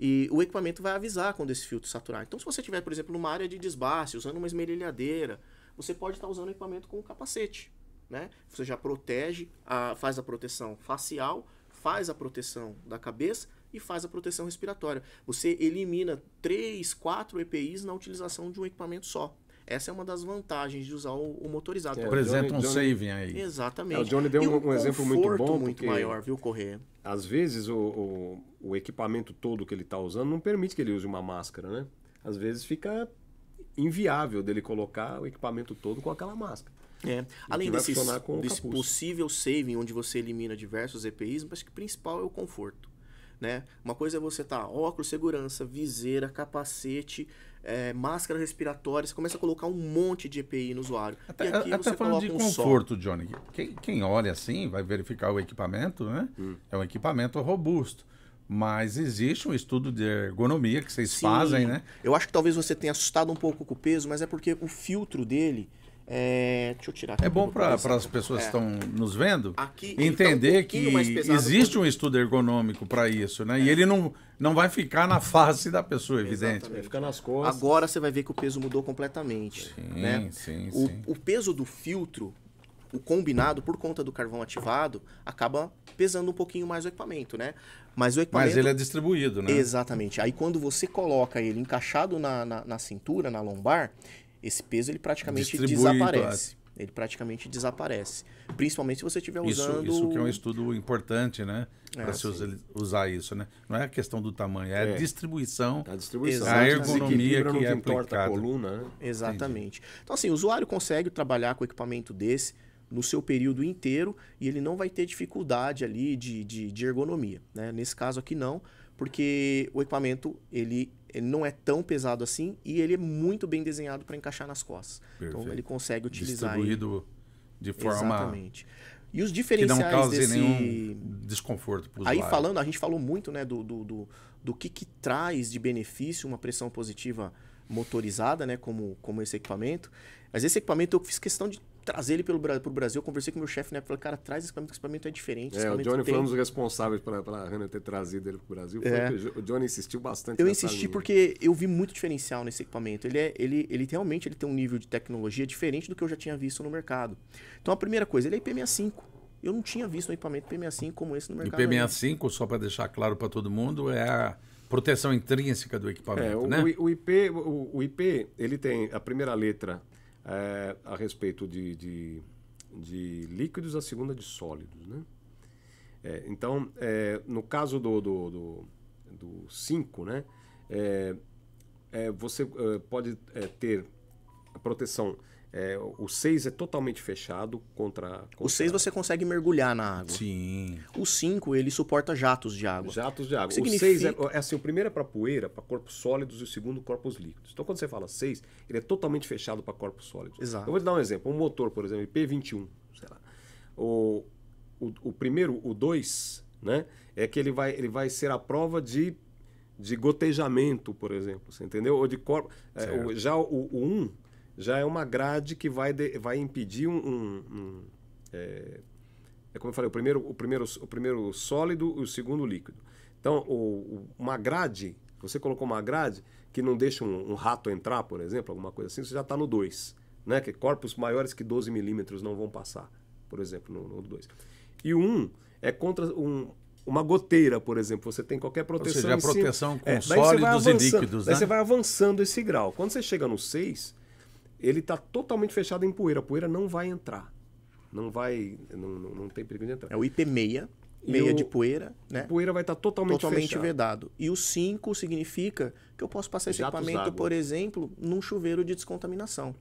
E o equipamento vai avisar quando esse filtro saturar. Então, se você estiver, por exemplo, numa área de desbaste, usando uma esmerilhadeira, você pode estar usando o equipamento com um capacete, né? Você já protege, faz a proteção facial, faz a proteção da cabeça e faz a proteção respiratória. Você elimina 3, 4 EPIs na utilização de um equipamento só. Essa é uma das vantagens de usar o motorizado. Apresenta um Johnny- saving aí. Exatamente. O Johnny deu E um exemplo muito conforto bom, muito porque- maior, viu, Corrêa? Às vezes o equipamento todo que ele está usando não permite que ele use uma máscara, né? Às vezes fica inviável dele colocar o equipamento todo com aquela máscara. Além vai desse funcionar com o capuz. possível saving, onde você elimina diversos EPIs, mas que o principal é o conforto. Né? Uma coisa é você óculos, segurança, viseira, capacete, máscara respiratória, você começa a colocar um monte de EPI no usuário. E aqui Até você falando de coloca um só. conforto, Johnny. Quem olha assim vai verificar o equipamento, né? É um equipamento robusto. Mas existe um estudo de ergonomia que vocês Sim. fazem, né? Eu acho que talvez você tenha assustado um pouco com o peso, mas é porque o filtro dele deixa eu tirar aqui. É bom pra para as pessoas que estão nos vendo Aqui ele tá um entender pouquinho que mais pesado existe quando- um estudo ergonômico para isso, né? E ele não vai ficar na face da pessoa, evidente. Vai ficar nas costas. Agora você vai ver que o peso mudou completamente. Né? Sim. O peso do filtro, o combinado, por conta do carvão ativado, acaba pesando um pouquinho mais o equipamento, né? Mas o equipamento... Mas ele é distribuído, né? Exatamente. Aí quando você coloca ele encaixado na cintura, na lombar, esse peso ele praticamente Distribuído, desaparece. Ele praticamente desaparece. Principalmente se você estiver usando... Isso que é um estudo importante, né? Para se sim. usar isso, né? Não é a questão do tamanho, é a distribuição. A distribuição. A ergonomia Desequilibra, que é não entorta a aplicada. coluna, né? Exatamente. Então, assim, o usuário consegue trabalhar com equipamento desse no seu período inteiro e ele não vai ter dificuldade ali de ergonomia, né? Nesse caso aqui não, porque o equipamento ele não é tão pesado assim e ele é muito bem desenhado para encaixar nas costas. Perfeito. Então ele consegue utilizar aí. Distribuído de forma Exatamente. E os que diferenciais não cause desse... nenhum desconforto para o Aí usuário. a gente falou muito, né, do que traz de benefício uma pressão positiva motorizada, né, como esse equipamento. Mas esse equipamento eu fiz questão de trazer ele pro Brasil. Eu conversei com o meu chefe, né, falei, cara, traz esse equipamento, que esse equipamento é diferente. Esse O equipamento Johnny tem... foi um dos responsáveis para a Renner ter trazido ele para o Brasil. O Johnny insistiu bastante Eu nessa insisti linha. porque eu vi muito diferencial nesse equipamento. Ele realmente tem um nível de tecnologia diferente do que eu já tinha visto no mercado. Então a primeira coisa, ele é IP65. Eu não tinha visto um equipamento IP65 como esse no E mercado. IP65, só para deixar claro para todo mundo, é a proteção intrínseca do equipamento, né? O IP, ele tem a primeira letra a respeito de líquidos, a segunda de sólidos, né? Então, no caso do 5, né? Você pode ter a proteção. O 6 é totalmente fechado contra... O 6 você consegue mergulhar na água. Sim. O 5 ele suporta jatos de água. Jatos de água. Significa- O 6 é assim, o primeiro é para poeira, para corpos sólidos, e o segundo corpos líquidos. Então, quando você fala 6, ele é totalmente fechado para corpos sólidos. Exato. Eu vou te dar um exemplo. Um motor, por exemplo, IP21, sei lá. O primeiro, o 2, né, é que ele vai ser a prova de gotejamento, por exemplo. Você entendeu? Ou de corpo. Já o 1 já é uma grade que vai impedir como eu falei, o primeiro sólido e o segundo líquido. Então, uma grade, você colocou uma grade que não deixa um rato entrar, por exemplo, alguma coisa assim, você já está no 2, né? Que corpos maiores que 12 milímetros não vão passar, por exemplo, no 2. E o 1 é contra uma goteira, por exemplo, você tem qualquer proteção. Ou seja, a em cima. proteção com Daí sólidos e líquidos, daí né? você vai avançando esse grau. Quando você chega no 6, ele está totalmente fechado em poeira. A poeira não vai entrar. Não tem perigo de entrar. É o IP6, E meia o- de poeira, né? A poeira vai estar totalmente fechada. vedado. E o 5 significa que eu posso passar esse Jatos equipamento, d'água. por exemplo, num chuveiro de descontaminação.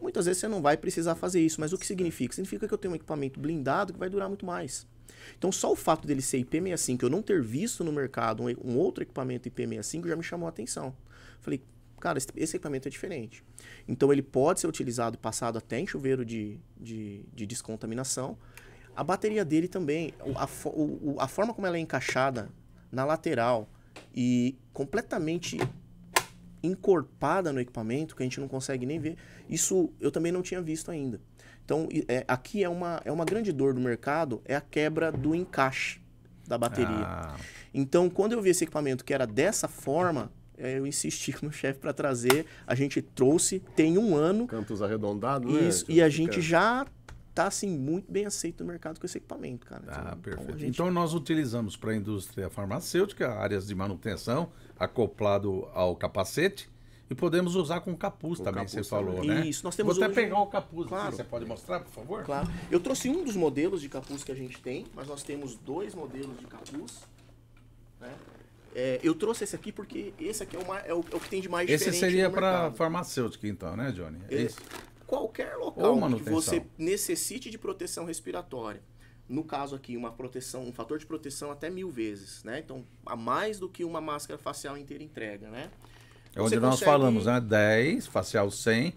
Muitas vezes você não vai precisar fazer isso, mas o que significa? Significa que eu tenho um equipamento blindado que vai durar muito mais. Então, só o fato dele ser IP65, eu não ter visto no mercado um outro equipamento IP65 já me chamou a atenção. Falei, cara, esse equipamento é diferente. Então, ele pode ser utilizado, passado até em chuveiro de descontaminação. A bateria dele também, a forma como ela é encaixada na lateral e completamente encorpada no equipamento, que a gente não consegue nem ver, isso eu também não tinha visto ainda. Então, aqui é uma grande dor do mercado, é a quebra do encaixe da bateria. Ah, Então, quando eu vi esse equipamento que era dessa forma, eu insisti com o chefe para trazer, a gente trouxe, tem 1 ano, Cantos arredondados, né? isso, e a gente já tá assim muito bem aceito no mercado com esse equipamento, cara. Então, perfeito. a gente- Então nós utilizamos para a indústria farmacêutica, áreas de manutenção, acoplado ao capacete, E podemos usar com capuz Com também, capuz você falou, também. né? Isso, nós temos Vou até hoje pegar o capuz Claro. aqui, você pode mostrar, por favor? Claro. Eu trouxe um dos modelos de capuz que a gente tem, mas nós temos 2 modelos de capuz. Né? Eu trouxe esse aqui porque esse aqui é o que tem de mais Esse diferente seria no para mercado. farmacêutica, então, né, Johnny? É isso. Qualquer Ou local que manutenção. você necessite de proteção respiratória. No caso aqui, uma proteção, um fator de proteção até 1000 vezes, né? Então, a mais do que uma máscara facial inteira entrega, né? É onde Você nós consegue- falamos, né? 10, facial 100,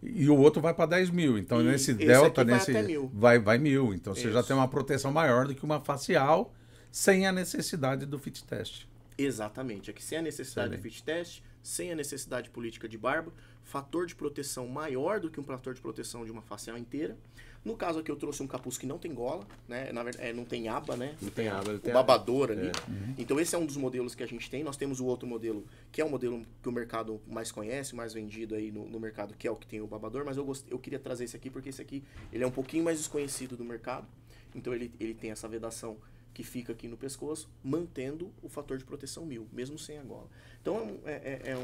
e o outro vai para 10 mil. Então, E nesse esse delta, aqui vai nesse até 1000. vai 1000. Então, você já Isso. tem uma proteção maior do que uma facial, sem a necessidade do fit test. Exatamente. Aqui sem a necessidade do Excelente. fit test, sem a necessidade política de barba, fator de proteção maior do que um fator de proteção de uma facial inteira. No caso aqui eu trouxe um capuz que não tem gola, né? Na verdade, não tem aba, né? Não tem aba, ele O tem babador ali. Uhum. Então esse é um dos modelos que a gente tem. Nós temos o outro modelo, que é o modelo que o mercado mais conhece, mais vendido aí no mercado, que é o que tem o babador. Mas eu queria trazer esse aqui porque esse aqui ele é um pouquinho mais desconhecido do mercado. Então ele tem essa vedação que fica aqui no pescoço, mantendo o fator de proteção 1000, mesmo sem a gola. Então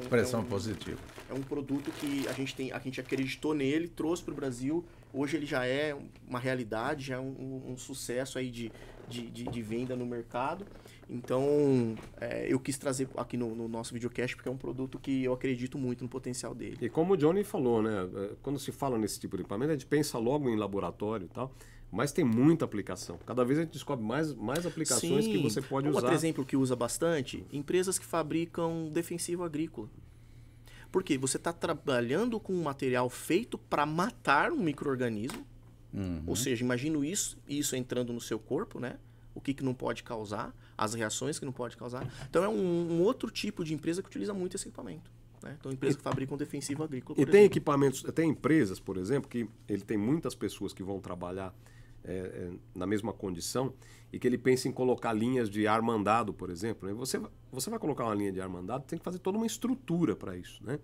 Pressão positiva. é um produto que a gente acreditou nele, trouxe para o Brasil. Hoje ele já é uma realidade, já é um sucesso aí de venda no mercado. Então, eu quis trazer aqui no nosso videocast porque é um produto que eu acredito muito no potencial dele. E como o Johnny falou, né? Quando se fala nesse tipo de equipamento, a gente pensa logo em laboratório e tal, mas tem muita aplicação. Cada vez a gente descobre mais aplicações que você pode usar. Outro exemplo que usa bastante, empresas que fabricam defensivo agrícola. Por quê? Você está trabalhando com um material feito para matar um micro-organismo, ou seja, imagino isso entrando no seu corpo, né? O que não pode causar, as reações que não pode causar. Então é um outro tipo de empresa que utiliza muito esse equipamento. Né? Então, empresas que fabricam defensivo agrícola, por E tem exemplo. equipamentos, tem empresas, por exemplo, que ele tem muitas pessoas que vão trabalhar na mesma condição e que ele pensa em colocar linhas de ar mandado, por exemplo. Né? Você vai colocar uma linha de ar mandado, tem que fazer toda uma estrutura para isso. Né?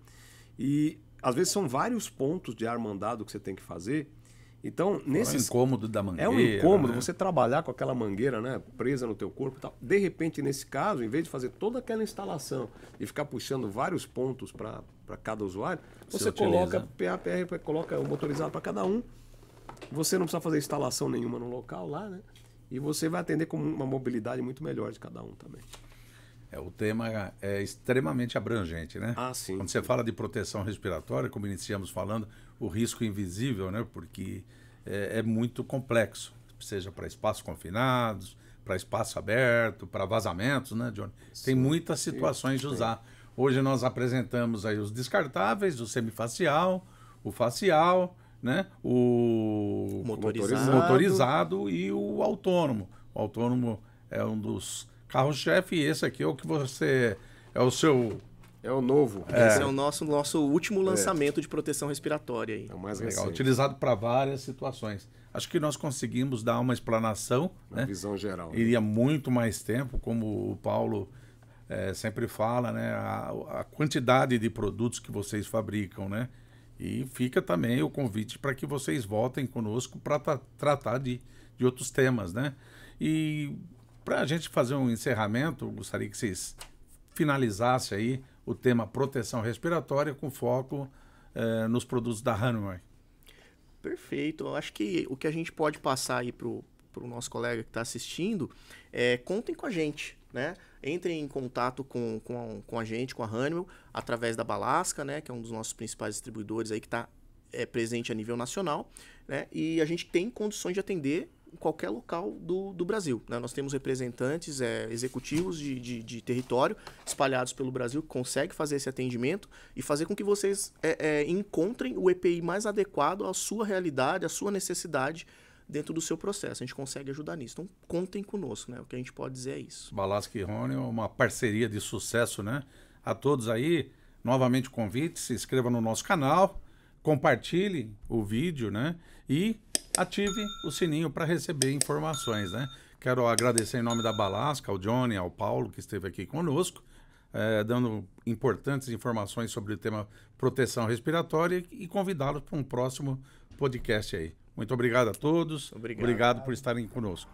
E às vezes são vários pontos de ar mandado que você tem que fazer. Então, É o incômodo da mangueira. É um incômodo né? você trabalhar com aquela mangueira, né, presa no teu corpo e tal. De repente, nesse caso, em vez de fazer toda aquela instalação e ficar puxando vários pontos para cada usuário, você coloca PAPR, coloca o motorizado para cada um. Você não precisa fazer instalação nenhuma no local lá, né? E você vai atender com uma mobilidade muito melhor de cada um também. O tema é extremamente abrangente, né? Ah, sim. Quando você fala de proteção respiratória, como iniciamos falando, o risco invisível, né? Porque é muito complexo, seja para espaços confinados, para espaço aberto, para vazamentos, né, Johnny? Tem muitas situações de usar. Hoje nós apresentamos aí os descartáveis, o semifacial, o facial, né? O motorizado e o autônomo. O autônomo é um dos carro-chefe e esse aqui é o que você... É o seu... É o novo. Esse é o nosso último lançamento de proteção respiratória aí. É o mais Legal, recente. utilizado para várias situações. Acho que nós conseguimos dar uma explanação, Na né? visão geral. Iria muito mais tempo, como o Paulo sempre fala, né? A quantidade de produtos que vocês fabricam, né? E fica também o convite para que vocês voltem conosco para tratar de outros temas, né? E para a gente fazer um encerramento, gostaria que vocês finalizassem aí o tema proteção respiratória com foco nos produtos da Honeywell. Perfeito. Eu acho que o que a gente pode passar aí pro nosso colega que está assistindo contem com a gente, né? Entrem em contato com a gente, com a Honeywell, através da Balasca, né? Que é um dos nossos principais distribuidores aí que está presente a nível nacional, né? E a gente tem condições de atender em qualquer local do Brasil, né? Nós temos representantes executivos de território espalhados pelo Brasil que conseguem fazer esse atendimento e fazer com que vocês encontrem o EPI mais adequado à sua realidade, à sua necessidade dentro do seu processo. A gente consegue ajudar nisso. Então, contem conosco, né? O que a gente pode dizer é isso. Balasca e Honeywell, uma parceria de sucesso, né? A todos aí, novamente o convite, se inscreva no nosso canal, compartilhe o vídeo, né? E ative o sininho para receber informações, né? Quero agradecer em nome da Balasca, ao Johnny, ao Paulo, que esteve aqui conosco, dando importantes informações sobre o tema proteção respiratória e convidá-los para um próximo podcast aí. Muito obrigado a todos. Obrigado por estarem conosco.